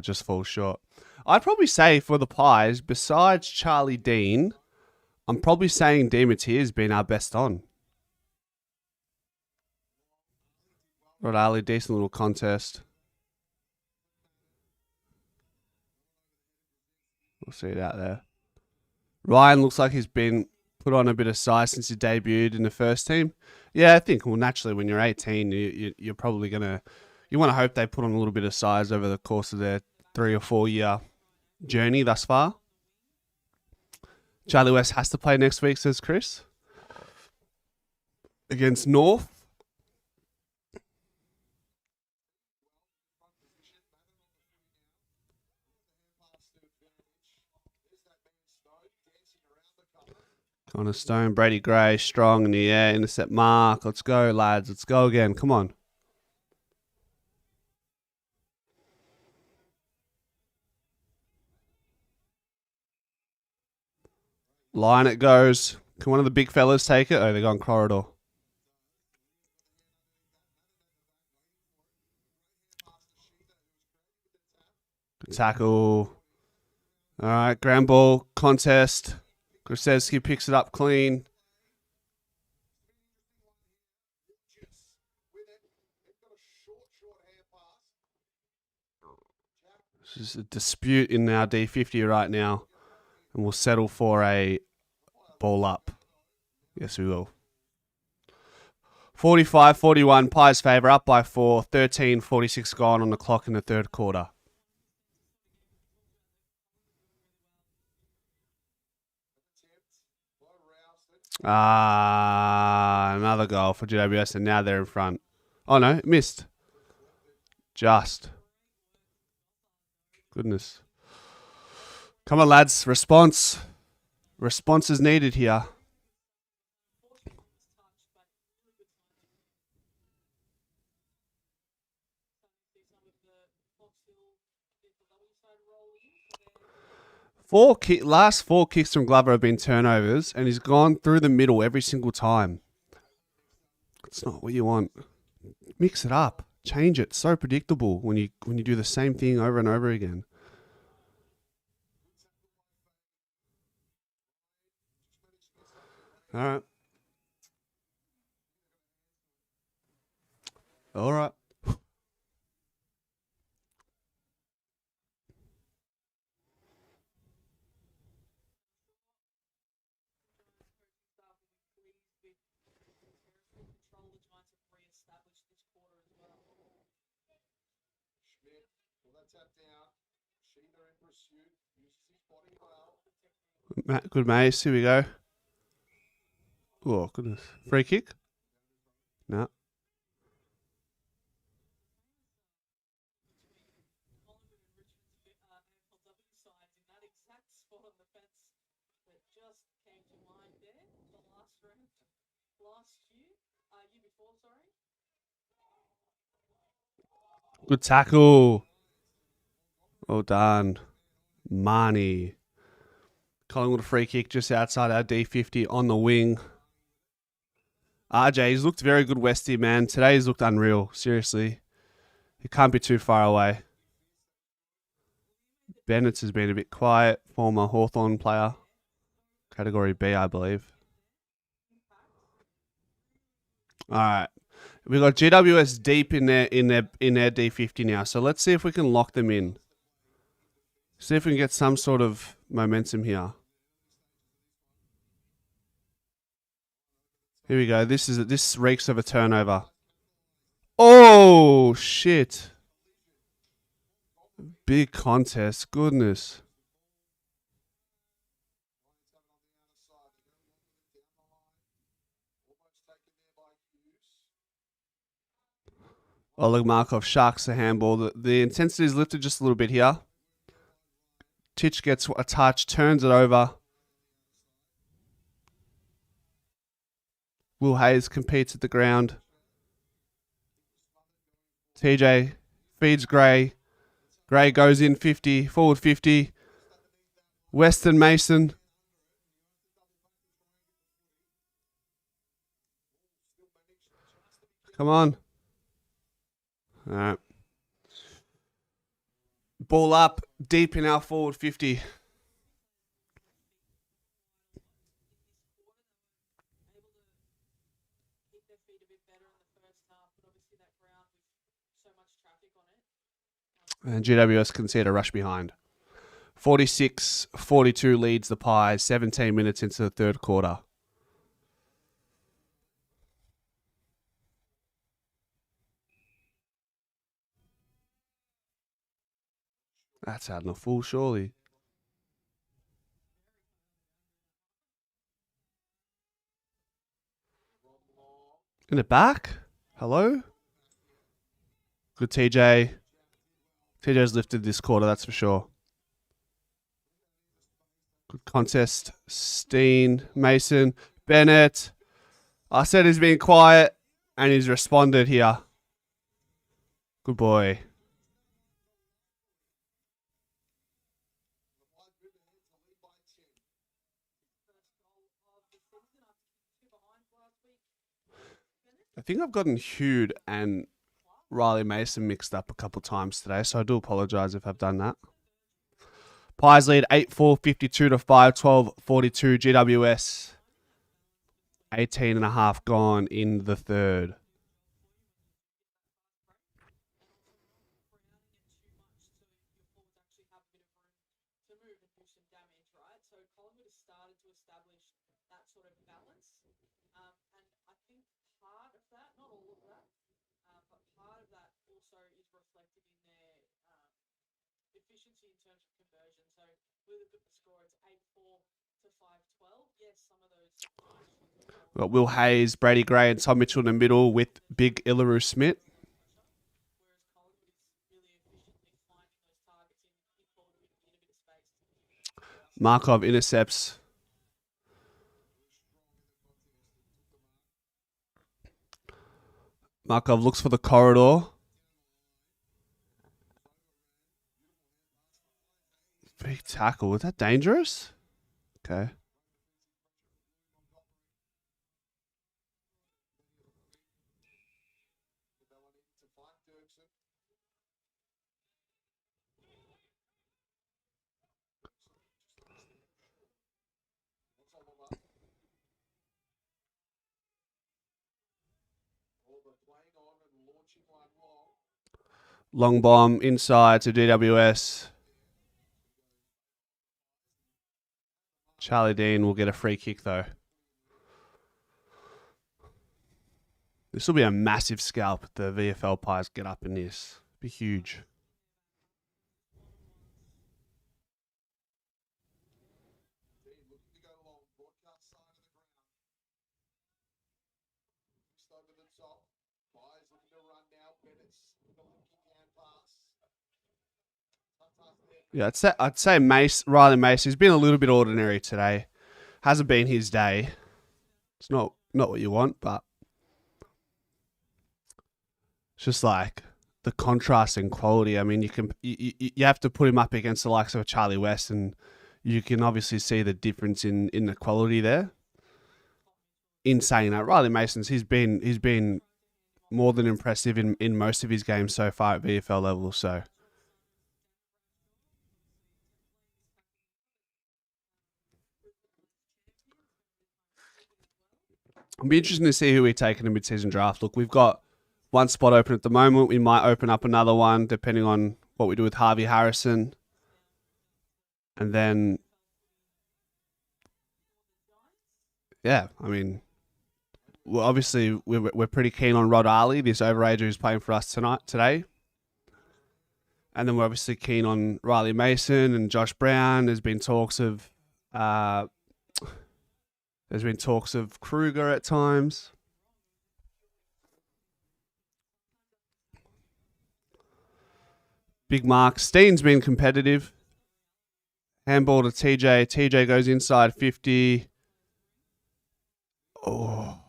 Just falls short. I'd probably say for the Pies, besides Charlie Dean, I'm probably saying Demeter's been our best on. Rod Ali, decent little contest. We'll see it out there. Ryan looks like he's been put on a bit of size since he debuted in the first team. Yeah, I think, well, naturally, when you're 18, you're probably going to... You want to hope they put on a little bit of size over the course of their 3 or 4 year journey thus far. Charlie West has to play next week, says Chris. Against North. Connor Stone, Brady Gray, strong in the air, intercept mark. Let's go, lads. Let's go again. Come on. Line it goes. Can one of the big fellas take it? Oh, they're going corridor. Good tackle. All right, ground ball contest. Krasevsky picks it up clean. This is a dispute in our D50 right now. And we'll settle for a ball up. Yes, we will. 45-41, Pies favour, up by 4. 13-46 gone on the clock in the third quarter. Another goal for GWS, and now they're in front. Oh, no, missed. Just. Goodness. Come on, lads. Response. Response is needed here. Last 4 kicks from Glover have been turnovers, and he's gone through the middle every single time. It's not what you want. Mix it up. Change it. It's so predictable when you do the same thing over and over again. All right. All right. Good Mace. Here we go. Oh, goodness. Free kick? No. Good tackle. Well done. Marnie. Collingwood a free kick just outside our D50 on the wing. RJ, he's looked very good Westie, man. Today he's looked unreal. Seriously. He can't be too far away. Bennett's has been a bit quiet. Former Hawthorn player. Category B, I believe. All right. We've got GWS deep in their D50 now. So let's see if we can lock them in. See if we can get some sort of momentum here. Here we go. This reeks of a turnover. Oh shit. Big contest. Goodness. Oleg Markov sharks the handball. The intensity is lifted just a little bit here. Titch gets a touch, turns it over. Will Hayes competes at the ground. TJ feeds Gray. Gray goes in 50, forward 50. Weston Mason. Come on. All right. Ball up, deep in our forward 50. And GWS can see it a rush behind. 46-42 leads the Pies, 17 minutes into the third quarter. That's out in the full, surely. In the back? Hello? Good TJ. TJ's lifted this quarter, that's for sure. Good contest. Steen, Mason, Bennett. I said he's been quiet, and he's responded here. Good boy. I think I've gotten Hewd and Riley Mason mixed up a couple times today, so I do apologise if I've done that. Pies lead 8-4, 52-5, 12-42. GWS 18.5 gone in the third. We've got Will Hayes, Brady Gray, and Tom Mitchell in the middle with big Ilaru Smith. Markov intercepts. Markov looks for the corridor. Big tackle. Was that dangerous? Okay. Long bomb inside to GWS. Charlie Dean will get a free kick though. This will be a massive scalp if the VFL Pies get up in this. Be huge. Yeah, I'd say Riley Mace. He's been a little bit ordinary today. Hasn't been his day. It's not what you want, but it's just like the contrast in quality. I mean, you have to put him up against the likes of a Charlie West, and you can obviously see the difference in the quality there. In saying that, Riley Mason's he's been more than impressive in most of his games so far at VFL level. So it'll be interesting to see who we take in the mid-season draft. Look, we've got one spot open at the moment. We might open up another one depending on what we do with Harvey Harrison, and then yeah, I mean, well, obviously we're pretty keen on Rod Ali, this overager who's playing for us today. And then we're obviously keen on Riley Mason and Josh Brown. There's been talks of Kruger at times. Big Mark. Steen's been competitive. Handball to TJ. TJ goes inside 50. Oh.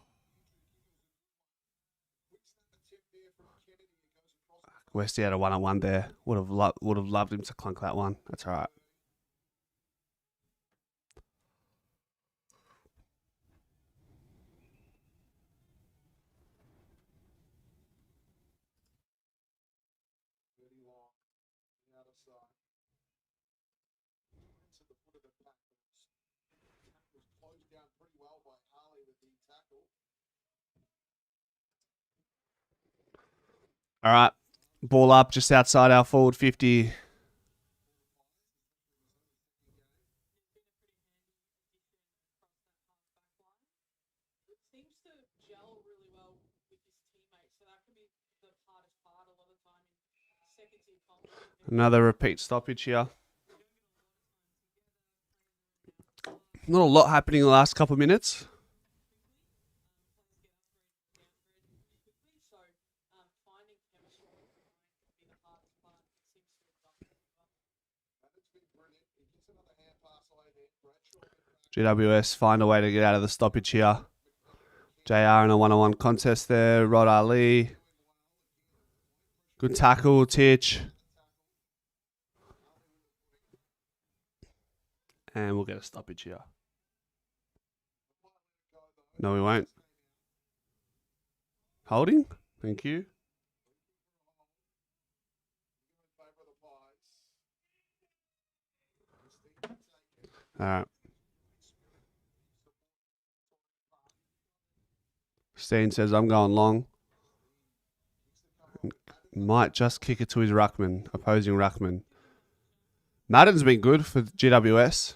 Westy had a one-on-one there. Would have loved him to clunk that one. That's all right. All right. Ball up just outside our forward 50. Another repeat stoppage here. Not a lot happening in the last couple of minutes. GWS find a way to get out of the stoppage here. JR in a one-on-one contest there. Rod Ali. Good tackle, Titch. And we'll get a stoppage here. No, we won't. Holding. Thank you. All right. Steen says, I'm going long. Might just kick it to his ruckman, opposing ruckman. Madden's been good for GWS.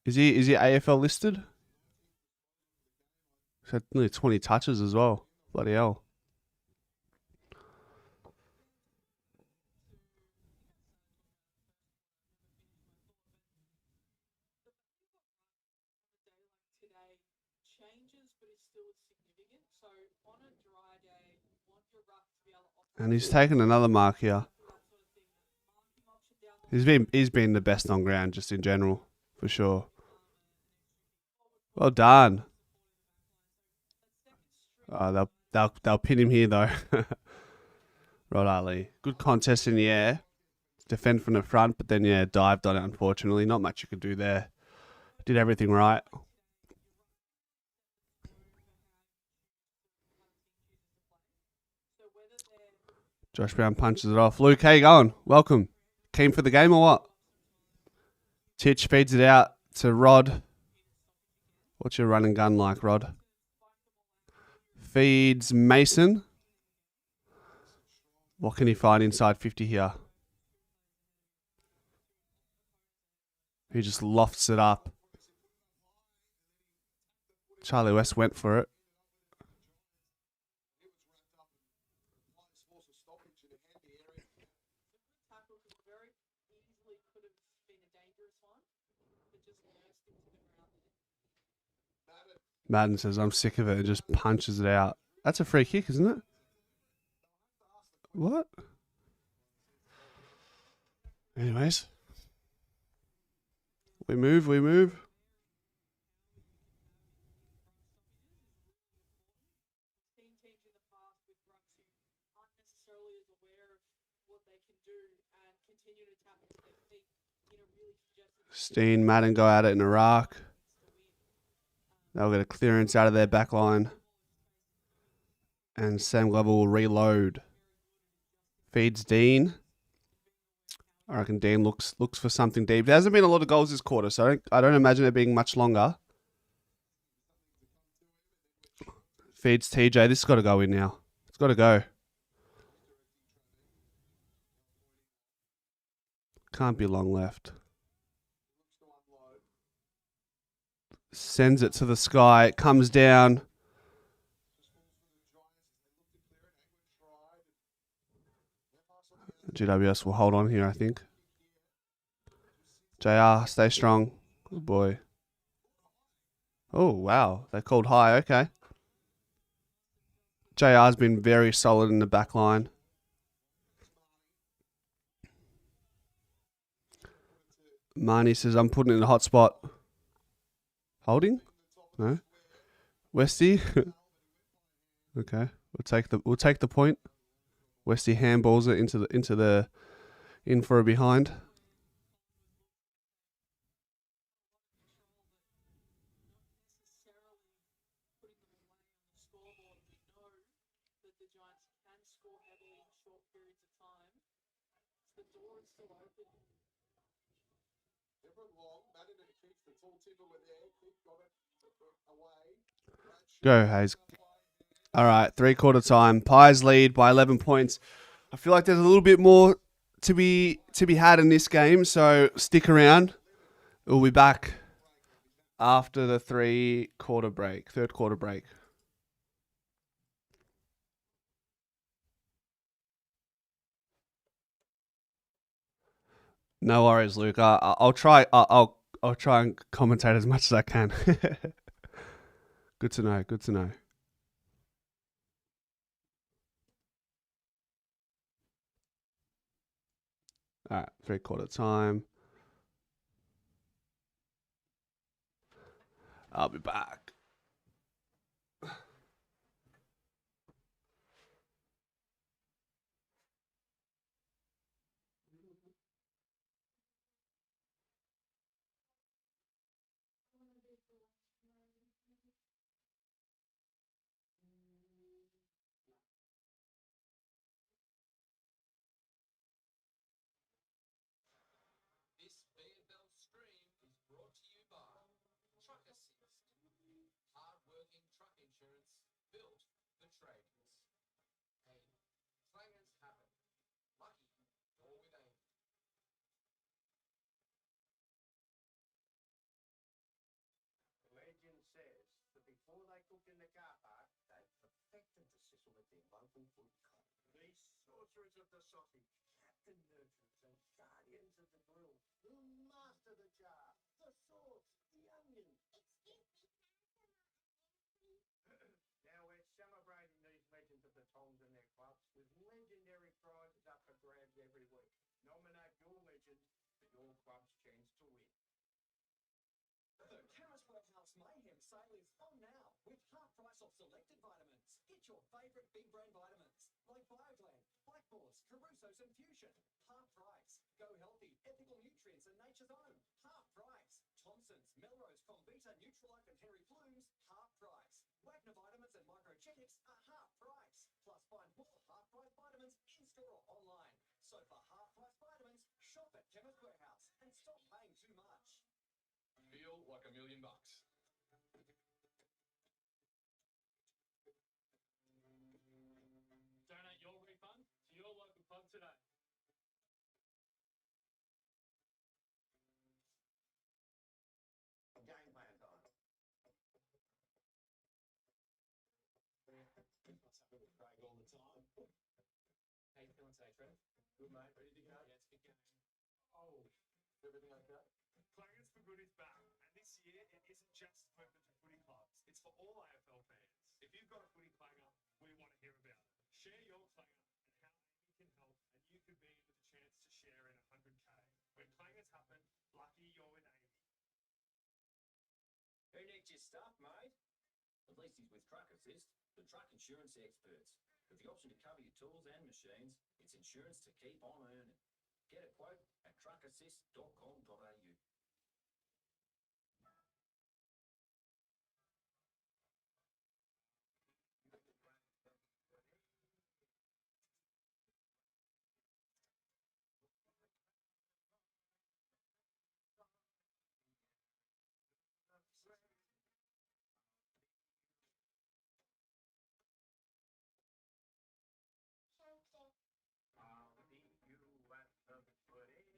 Is he AFL listed? He's had nearly 20 touches as well. Bloody hell. And he's taken another mark here. He's been the best on ground just in general, for sure. Well done. They'll pin him here though. Rod Ali. Good contest in the air. Defend from the front, but then dived on it unfortunately. Not much you could do there. Did everything right. Josh Brown punches it off. Luke, how you going? Welcome. Keen for the game or what? Titch feeds it out to Rod. What's your run and gun like, Rod? Feeds Mason. What can he find inside 50 here? He just lofts it up. Charlie West went for it. Madden says, I'm sick of it, and just punches it out. That's a free kick, isn't it? What? Anyways, we move. Steen, Madden go at it in Iraq. They'll get a clearance out of their back line. And Sam Glover will reload. Feeds Dean. I reckon Dean looks for something deep. There hasn't been a lot of goals this quarter, so I don't imagine it being much longer. Feeds TJ. This has got to go in now. It's got to go. Can't be long left. Sends it to the sky. It comes down. GWS will hold on here, I think. JR, stay strong. Good boy. Oh, wow. They called high. Okay. JR's been very solid in the back line. Marnie says, I'm putting it in a hot spot. Holding? No. Westy? Okay. We'll take the point. Westy handballs it in for a behind. Go, Hayes. All right, 3/4 time. Pies lead by 11 points. I feel like there's a little bit more to be had in this game, so stick around. We'll be back after the third quarter break. No worries, Luke. I'll try. I'll try and commentate as much as I can. Good to know. All right, 3/4 time. I'll be back. This VFL stream is brought to you by Truck Assist, hard-working truck insurance built for traders. Hey, clangers happen. Lucky or with aim. Legend says that before they cooked in the car park, they perfected the sizzle at their local food court. These sorcerers of the sausage, captain nurturers and guardians of the grill, who master the jar, the sauce, the onion. Now we're celebrating these legends of the Tongs and their clubs with legendary prizes up for grabs every week. Nominate your legend for your club's chance to win. The Chemist Warehouse Mayhem sale is on now with half price off selected vitamins. Get your favourite big brand vitamins like Bioglan, Blackmores, Caruso's and Fusion. Half price. Go healthy, ethical nutrients and nature's own. Half price. Thompson's, Melrose, Combita, Neutralite and Henry Flumes. Half price. Wagner vitamins and Microgenics are half price. Plus find more half price vitamins in-store or online. So for half price vitamins, shop at Chemist Warehouse and stop paying too much. Feel like $1 million. Donate your refund to your local pub today. Game plan time. What's up with Craig all the time? How you feeling today, Trev? Good, mate. Ready to go? Yeah, it's a big game. Oh, everything okay? Clangers for Good is back, and this year it isn't just open to footy clubs. It's for all AFL fans. If you've got a footy clanger, we want to hear about it. Share your clanger and how Amy can help, and you could be with a chance to share in 100K. When clangers happen, lucky you're with Amy. Who needs your stuff, mate? At least he's with Truck Assist, the truck insurance experts. With the option to cover your tools and machines, it's insurance to keep on earning. Get a quote at truckassist.com.au. I'll meet you at the footy.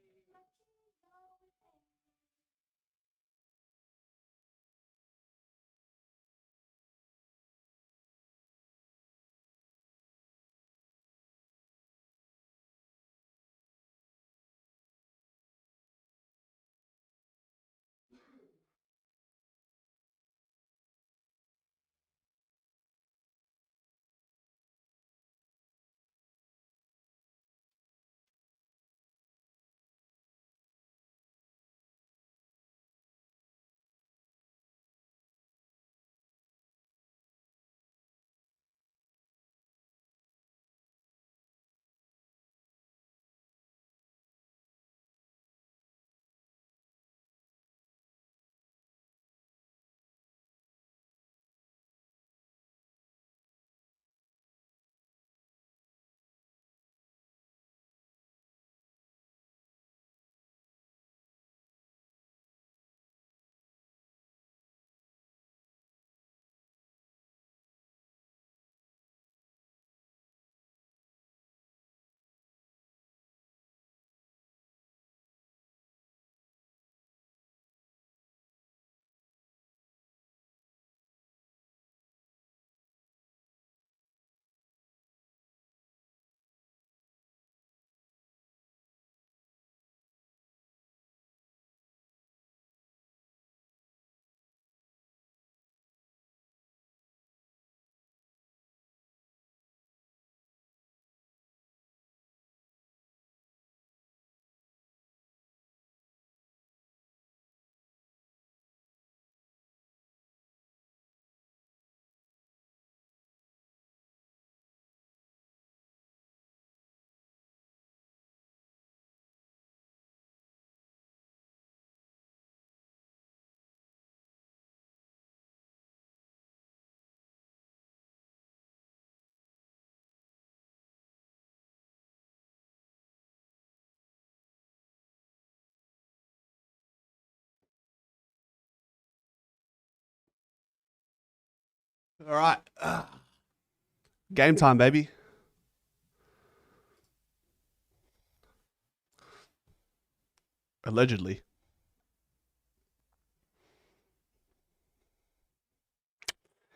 All right. Game time, baby. Allegedly.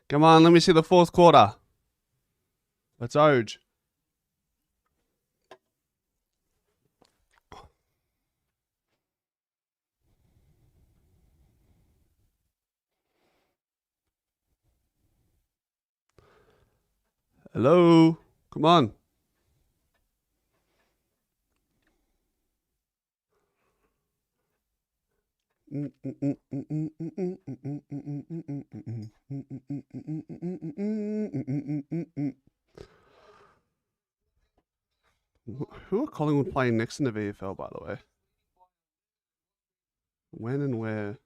Come on, let me see the fourth quarter. Let's Oj. Hello. Come on. Who are Collingwood playing next in the VFL, by the way? When and where?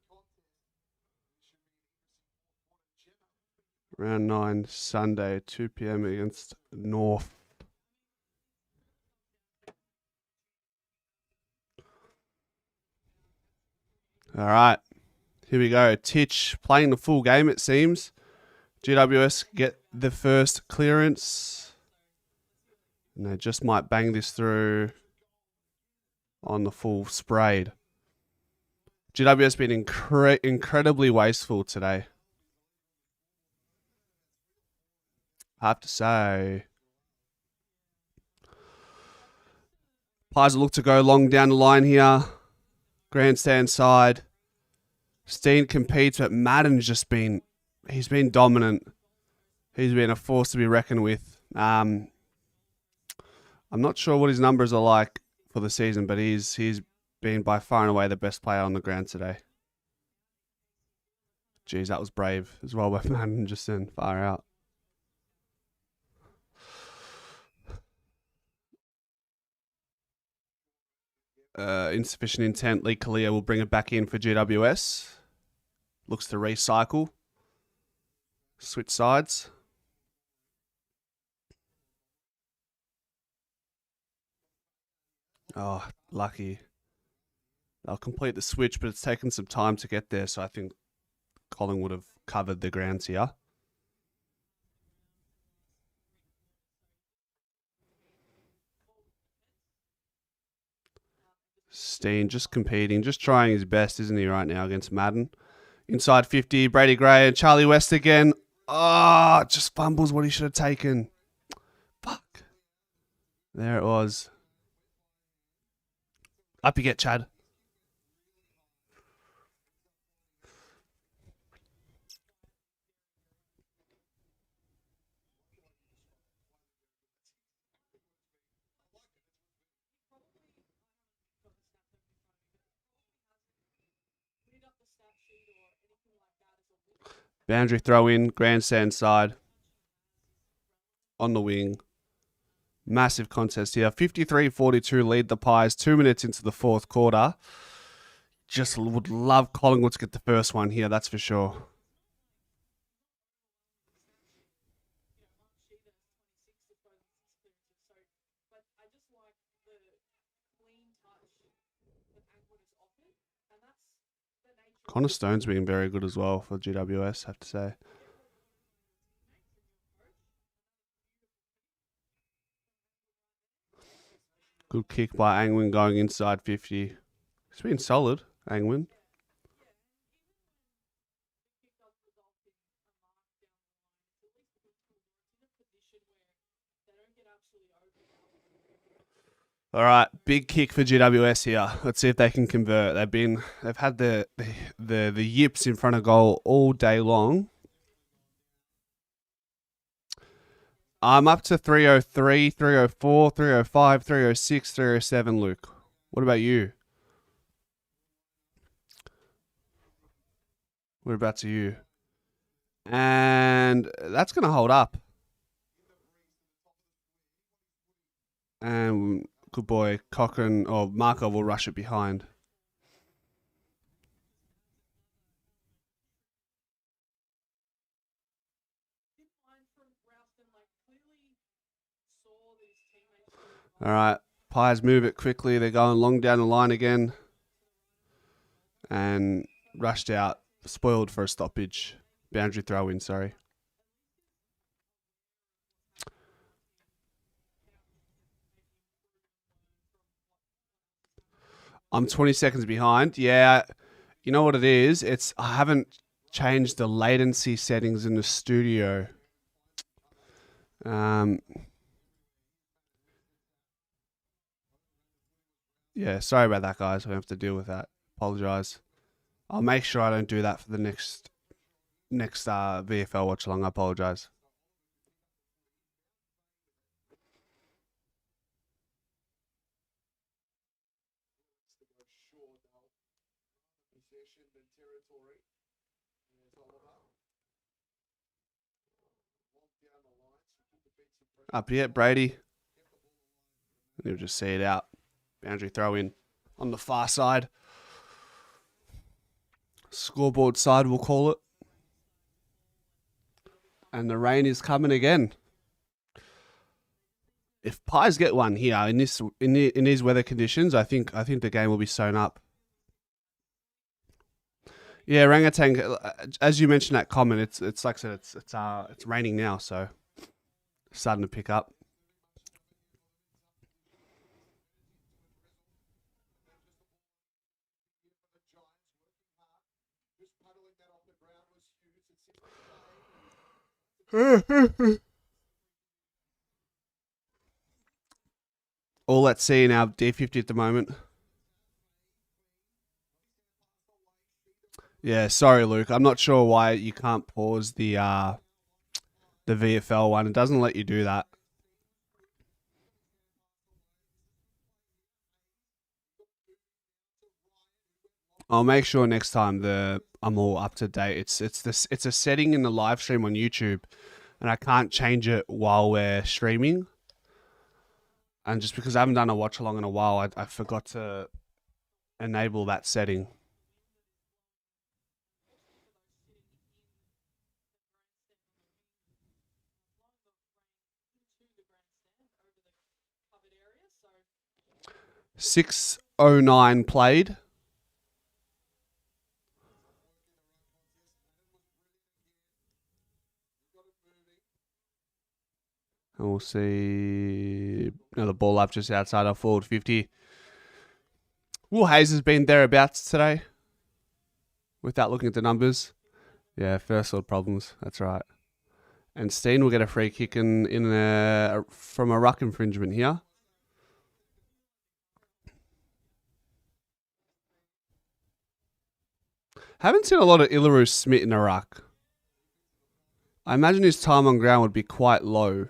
Round 9, Sunday, 2 p.m. against North. All right. Here we go. Titch playing the full game, it seems. GWS get the first clearance. And they just might bang this through on the full sprayed. GWS been incredibly wasteful today. I have to say. Pies look to go long down the line here. Grandstand side. Steen competes, but Madden's just been... He's been dominant. He's been a force to be reckoned with. I'm not sure what his numbers are like for the season, but he's been by far and away the best player on the ground today. Jeez, that was brave as well by Madden just then. Far out. Insufficient intent. Lee Kalia will bring it back in for GWS. Looks to recycle. Switch sides. Oh, lucky. They'll complete the switch, but it's taken some time to get there, so I think Collingwood have covered the grounds here. Steen just competing, just trying his best, isn't he, right now against Madden? Inside 50, Brady Gray and Charlie West again. Oh, just fumbles what he should have taken. Fuck. There it was. Up you get, Chad. Boundary throw in, grandstand side. On the wing. Massive contest here. 53-42 lead the Pies 2 minutes into the fourth quarter. Just would love Collingwood to get the first one here, that's for sure. Connor Stone's been very good as well for GWS, I have to say. Good kick by Angwin going inside 50. It's been solid, Angwin. All right, big kick for GWS here. Let's see if they can convert. They've had the yips in front of goal all day long. I'm up to 303, 304, 305, 306, 307, Luke. What about you? Whereabouts are you? And that's going to hold up. And good boy, Cochrane or Markov will rush it behind. All right, Pies move it quickly. They're going long down the line again. And rushed out, spoiled for a stoppage. Boundary throw in, sorry. I'm 20 seconds behind. Yeah, you know what it is? I haven't changed the latency settings in the studio. Yeah, sorry about that, guys. We have to deal with that. Apologise. I'll make sure I don't do that for the next VFL watch along. I apologise. Up yet, Brady. You'll just see it out. Boundary throw in on the far side. Scoreboard side, we'll call it. And the rain is coming again. If Pies get one here in these weather conditions, I think the game will be sewn up. Yeah, orangutan. As you mentioned that comment, it's like I said, it's raining now, so starting to pick up. All at sea in our D50 at the moment. Yeah, sorry, Luke. I'm not sure why you can't pause the the VFL one. It doesn't let you do that. I'll make sure next time I'm all up to date. It's a setting in the live stream on YouTube, and I can't change it while we're streaming. And just because I haven't done a watch along in a while, I forgot to enable that setting. $6:09 played. And we'll see another ball up just outside our forward 50. Will Hayes has been thereabouts today without looking at the numbers. Yeah, first world problems. That's right. And Steen will get a free kick from a ruck infringement here. Haven't seen a lot of Ilaru Smith in a ruck. I imagine his time on ground would be quite low.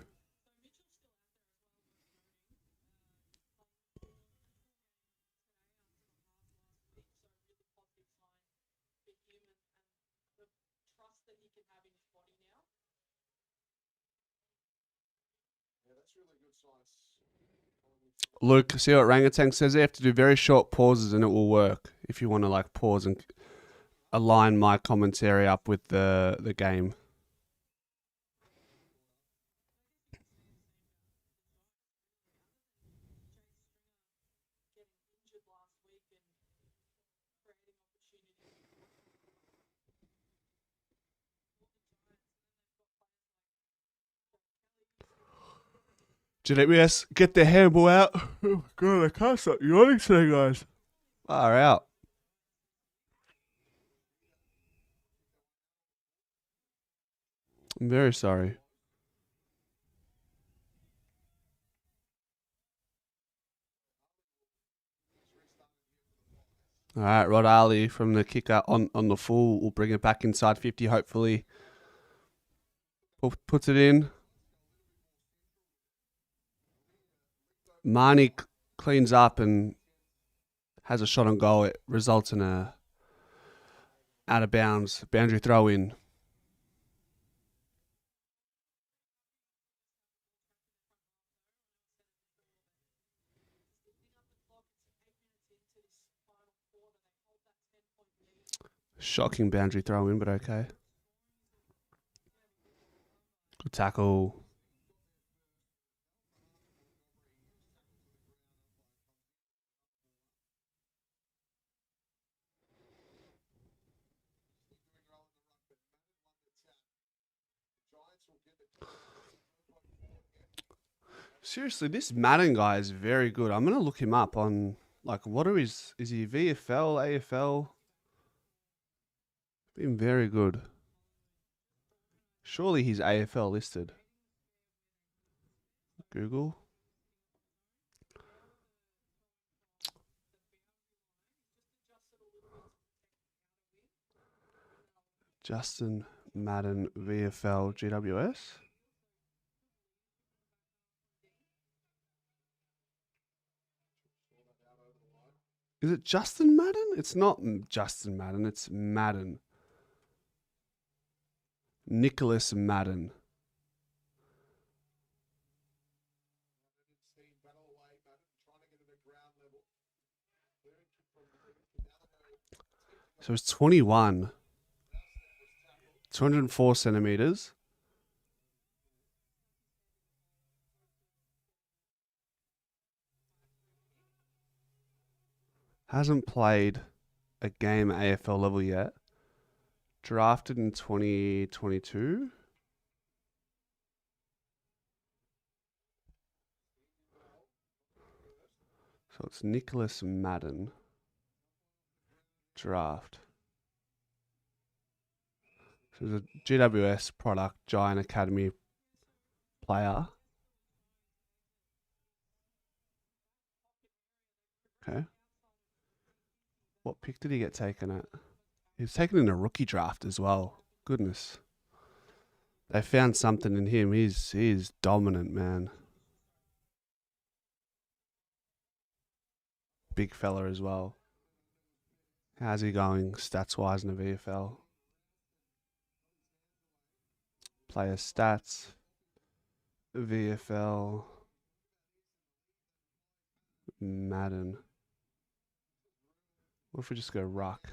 Luke, see what Rangatang says? You have to do very short pauses and it will work if you want to like pause and align my commentary up with the game. GWS, get the handball out. Oh my god, I can't stop yawning today, guys. Far out. I'm very sorry. All right, Rod Ali from the kicker on the full will bring it back inside 50, hopefully. Puts it in. Marnie cleans up and has a shot on goal. It results in a out of bounds boundary throw in. Shocking boundary throw in, but okay. Good tackle. Seriously, this Madden guy is very good. I'm going to look him up on, like, what are is he VFL, AFL? Been very good. Surely he's AFL listed. Google. Justin Madden VFL GWS. Is it Justin Madden? It's not Justin Madden. It's Madden. Nicholas Madden. So it's 21. 204 centimeters. Hasn't played a game at AFL level yet. Drafted in 2022. So it's Nicholas Madden. Draft. So he's a GWS product, Giant Academy player. Okay. What pick did he get taken at? He was taken in a rookie draft as well. Goodness. They found something in him. He's dominant, man. Big fella as well. How's he going stats wise in the VFL? Player stats. VFL. Madden. What if we just go ruck?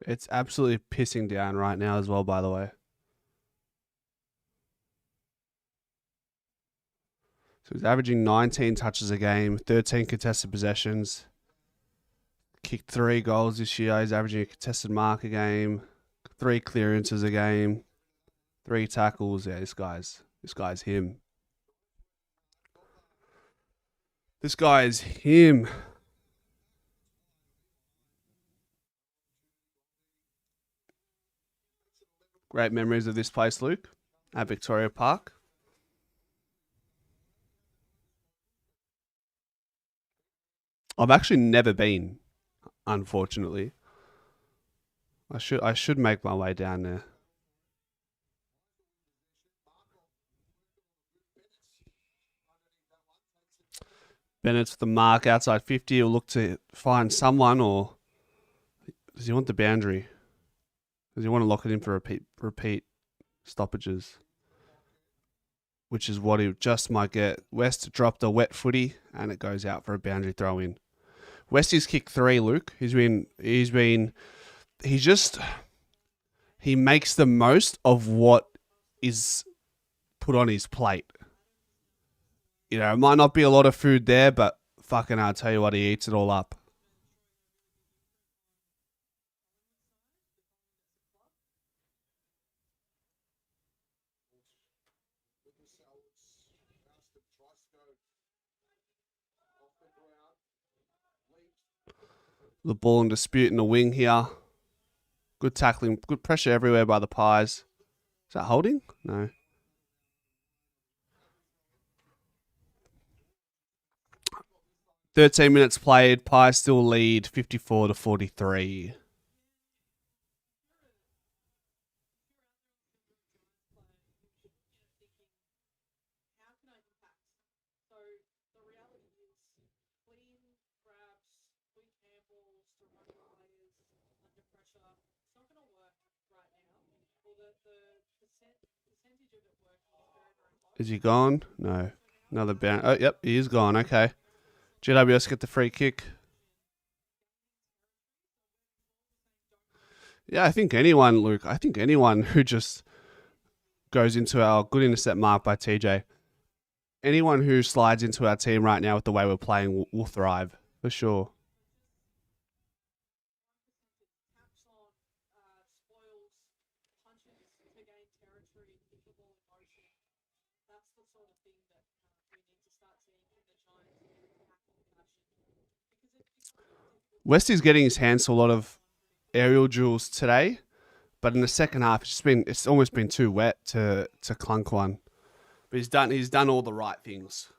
It's absolutely pissing down right now as well, by the way. So he's averaging 19 touches a game, 13 contested possessions. Kicked 3 goals this year. He's averaging a contested mark a game, 3 clearances a game, 3 tackles. Yeah, this guy's him. This guy is him. Great memories of this place, Luke, at Victoria Park. I've actually never been, unfortunately. I should make my way down there. Bennett's the mark outside 50. He'll look to find someone, or does he want the boundary? Does he want to lock it in for repeat stoppages? Which is what he just might get. West dropped a wet footy, and it goes out for a boundary throw in. Westie's kicked 3, Luke. He makes the most of what is put on his plate. You know, it might not be a lot of food there, but fucking I'll tell you what, he eats it all up. The ball in dispute in the wing here. Good tackling, good pressure everywhere by the Pies. Is that holding? No. "13 minutes played. Pies still lead 54-43. Is he gone? No. Another bounce. Oh, yep, he is gone. Okay. GWS get the free kick. Yeah, I think anyone, Luke, who just goes into our good intercept mark by TJ, anyone who slides into our team right now with the way we're playing will thrive, for sure. Westie's getting his hands to a lot of aerial duels today, but in the second half, it's almost been too wet to clunk one. But he's done all the right things.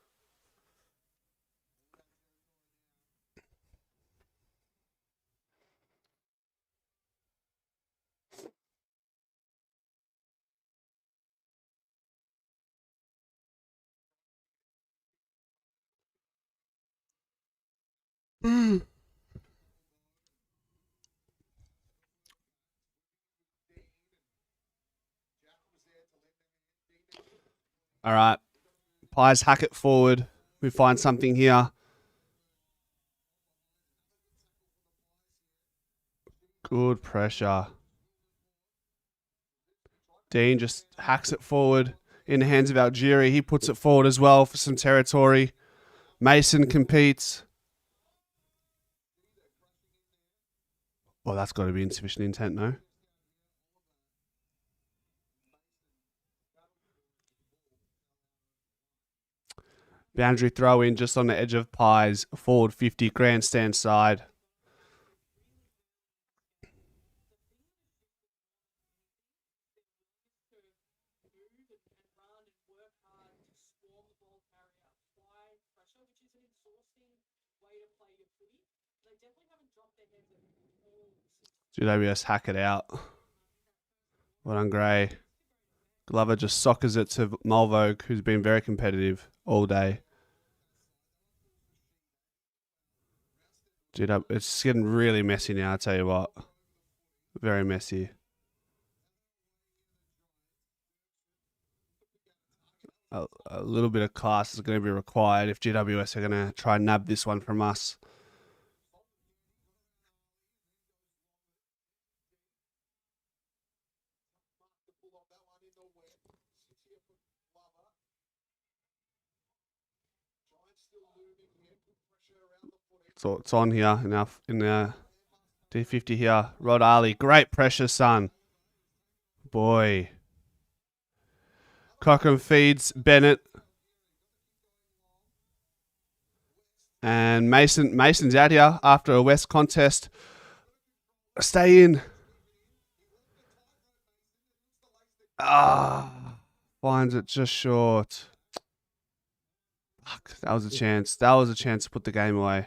All right. Pies hack it forward. We find something here. Good pressure. Dean just hacks it forward in the hands of Algeria. He puts it forward as well for some territory. Mason competes. Well, that's got to be insufficient intent, no? Boundary throw in just on the edge of Pies. Forward 50, grandstand side. GWS hack it out. Well done, Gray. Glover just soccers it to Mulvogue, who's been very competitive all day. It's getting really messy now, I tell you what. Very messy. A little bit of class is going to be required if GWS are going to try and nab this one from us. So it's on here in the D50 here. Rod Ali, great pressure, son. Boy. Cochrane feeds Bennett. And Mason's out here after a West contest. Stay in. Finds it just short. Fuck, that was a chance. That was a chance to put the game away.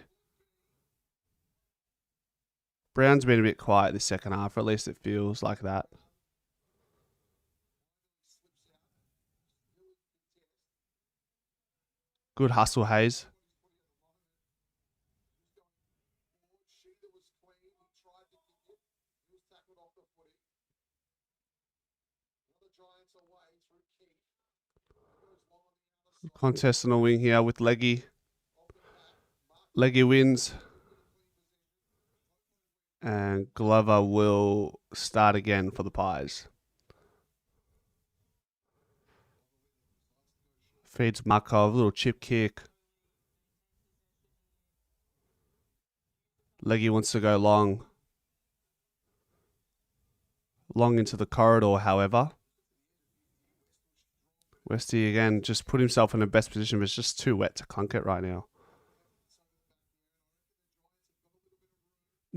Brown's been a bit quiet this second half, or at least it feels like that. Good hustle, Hayes. Contest on a wing here with Leggy. Leggy wins. And Glover will start again for the Pies. Feeds Markov, little chip kick. Leggy wants to go long. Long into the corridor, however. Westy again just put himself in the best position, but it's just too wet to clunk it right now.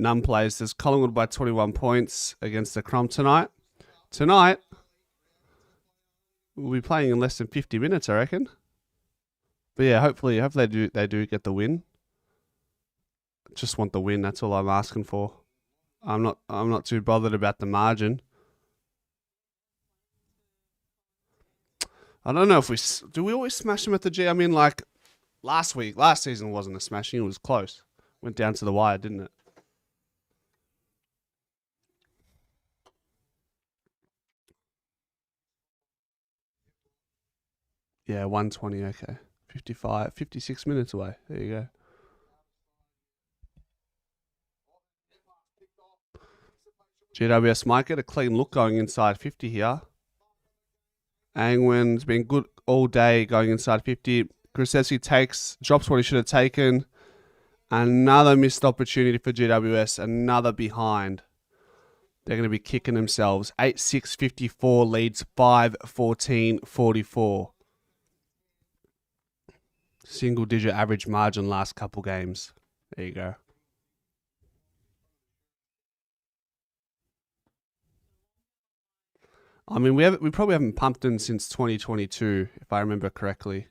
None plays. There's Collingwood by 21 points against the Crom tonight. Tonight, we'll be playing in less than 50 minutes, I reckon. But yeah, hopefully they do get the win. Just want the win. That's all I'm asking for. I'm not too bothered about the margin. I don't know if do we always smash them at the G? I mean, like last season wasn't a smashing. It was close. Went down to the wire, didn't it? Yeah, 120, okay. 56 minutes away. There you go. GWS might get a clean look going inside 50 here. Angwin's been good all day going inside 50. Grusevski drops what he should have taken. Another missed opportunity for GWS. Another behind. They're going to be kicking themselves. 8-6-54 leads 5-14-44. Single digit average margin last couple games. There you go. I mean, we probably haven't pumped in since 2022, if I remember correctly.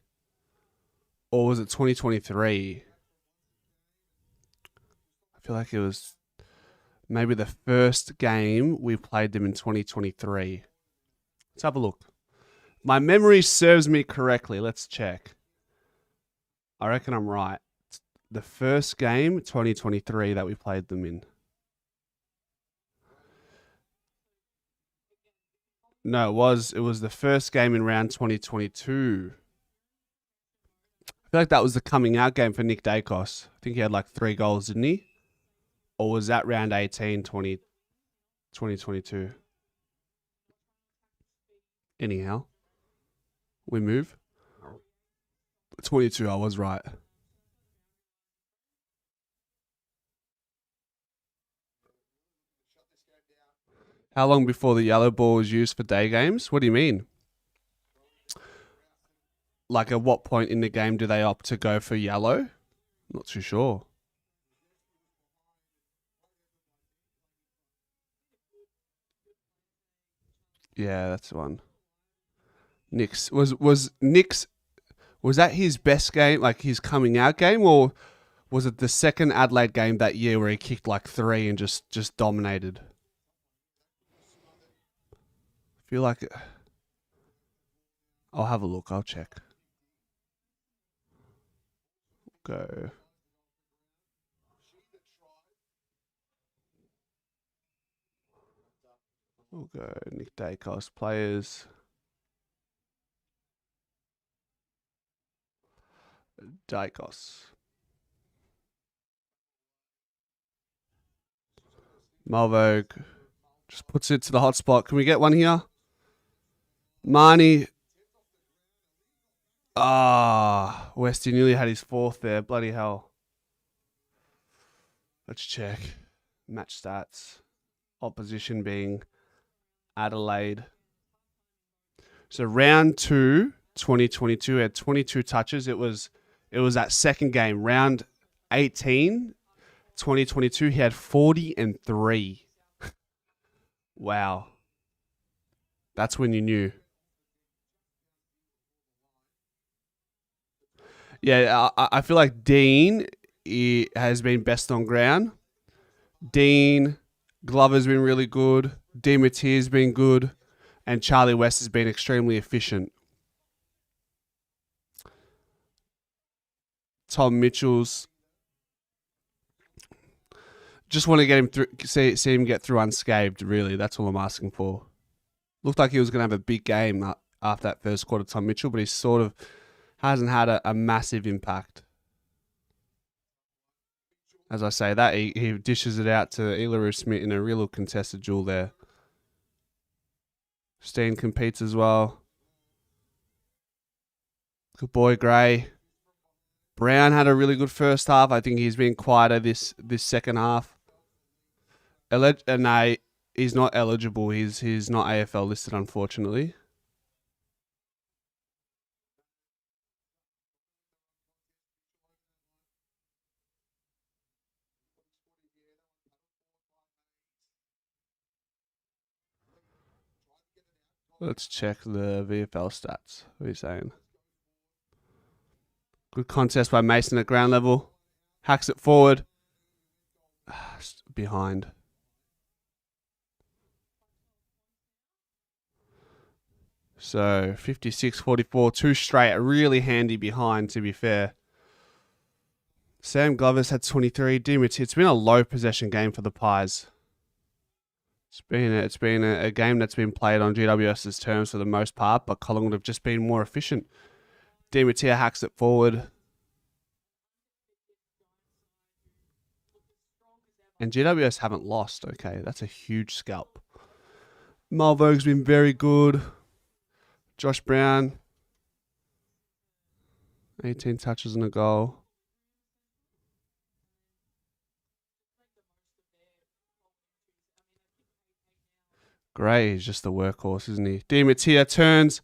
Or was it 2023? I feel like it was maybe the first game we played them in 2023. Let's have a look. My memory serves me correctly. Let's check. I reckon I'm right. The first game, 2023, that we played them in. No, it was the first game in round 2022. I feel like that was the coming out game for Nick Dacos. I think he had like 3 goals, didn't he? Or was that round 18, 2022? Anyhow, we move. 22, I was right. How long before the yellow ball was used for day games? What do you mean? Like at what point in the game do they opt to go for yellow? Not too sure. Yeah, that's the one. Was that his best game, like his coming out game, or Was it the second Adelaide game that year where he kicked like 3 and just dominated? I feel like I'll have a look. I'll check. Go. We'll go Nick Dacos players. Dacos. Malvogue just puts it to the hot spot. Can we get one here? Marnie. Westy nearly had his 4th there. Bloody hell. Let's check. Match stats. Opposition being Adelaide. So round 2, 2022, had 22 touches. It was that second game. Round 18, 2022, he had 40-3. Wow. That's when you knew. Yeah, I feel like Dean has been best on ground. Dean, Glover's been really good. Demetier's been good. And Charlie West has been extremely efficient. Tom Mitchell's. Just want to get him through, see him get through unscathed, really. That's all I'm asking for. Looked like he was going to have a big game after that first quarter, Tom Mitchell, but he sort of hasn't had a massive impact. As I say, that he dishes it out to Ilaru Smith in a real contested duel there. Steen competes as well. Good boy, Gray. Brown had a really good first half. I think he's been quieter this second half. No, he's not eligible. He's not AFL listed, unfortunately. Let's check the VFL stats. What are you saying? Good contest by Mason at ground level. Hacks it forward. Behind. So 56-44, 2 straight. A really handy behind, to be fair. Sam Glover's had 23. It's been a low possession game for the Pies. It's been a game that's been played on GWS's terms for the most part, but Collingwood have just been more efficient. Demeter hacks it forward. And GWS haven't lost. Okay, that's a huge scalp. Malvogue's been very good. Josh Brown, 18 touches and a goal. Gray is just the workhorse, isn't he? Demeter turns.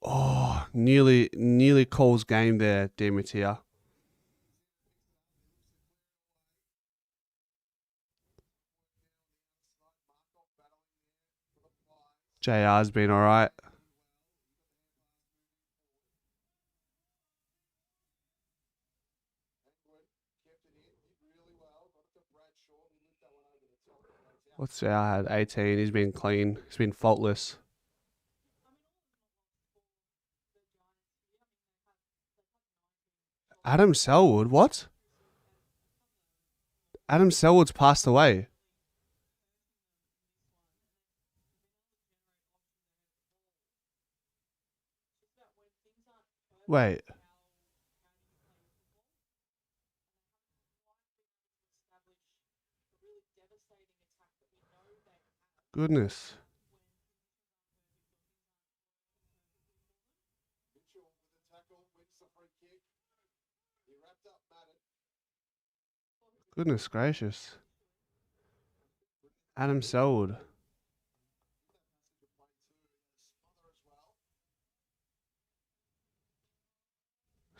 Oh, nearly calls game there, Demeter. JR's been all right. What's JR had? 18. He's been clean. He's been faultless. Adam Selwood? What? Adam Selwood's passed away. Wait. Goodness. Goodness gracious. Adam Selwood.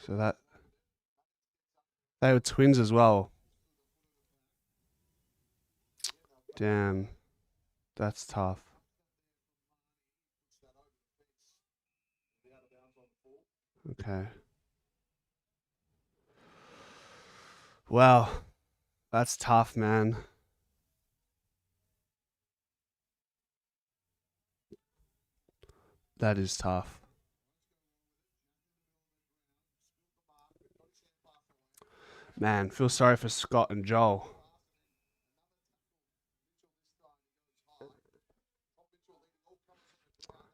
So they were twins as well. Damn. That's tough. Okay. Wow. That's tough, man. That is tough. Man, feel sorry for Scott and Joel.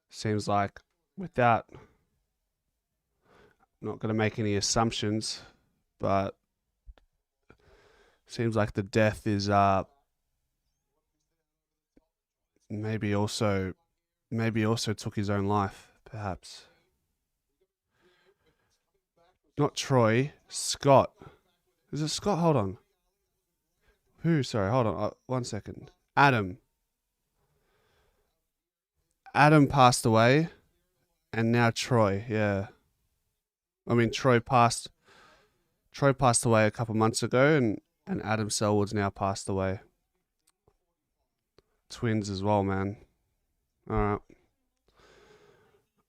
Seems like without, not going to make any assumptions, but seems like the death is maybe also took his own life, perhaps. Not Troy, Scott. Is it Scott? Hold on. Who? Sorry, hold on. 1 second. Adam. Adam passed away, and now Troy. Yeah. I mean, Troy passed away a couple months ago, and Adam Selwood's now passed away. Twins as well, man. All right.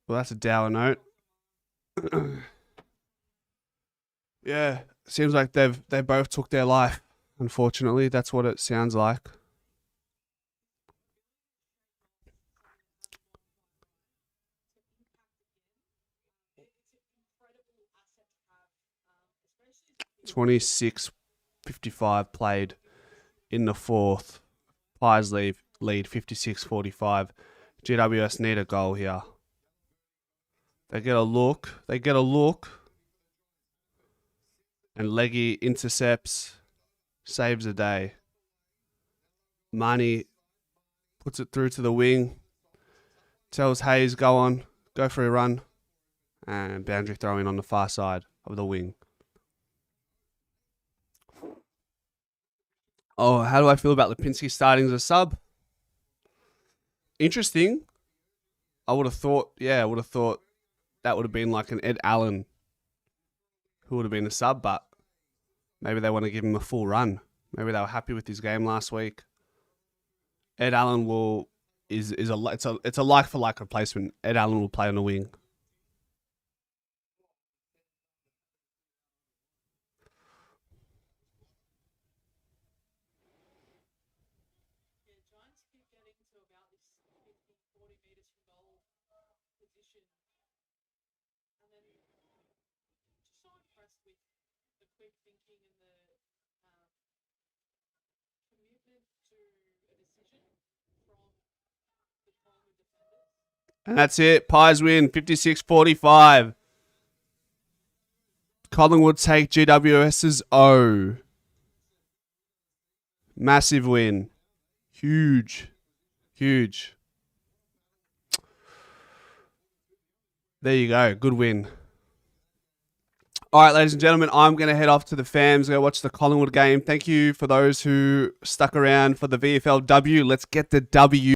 Well, that's a dour note. Yeah, seems like they both took their life. Unfortunately, that's what it sounds like. $26.55 played in the fourth. Pies lead 56-45. GWS need a goal here. They get a look. And Leggy intercepts, saves the day. Marnie puts it through to the wing, tells Hayes, go for a run, and boundary throw in on the far side of the wing. Oh, how do I feel about Lipinski starting as a sub? Interesting. I would have thought that would have been like an Ed Allen who would have been a sub, but maybe they want to give him a full run. Maybe they were happy with his game last week. Ed Allen it's a like for like replacement. Ed Allen will play on the wing. And that's it. Pies win 56-45. Collingwood take GWS's O. Massive win. Huge. There you go. Good win. All right, ladies and gentlemen, I'm going to head off to the FAMs, go watch the Collingwood game. Thank you for those who stuck around for the VFL W. Let's get the W.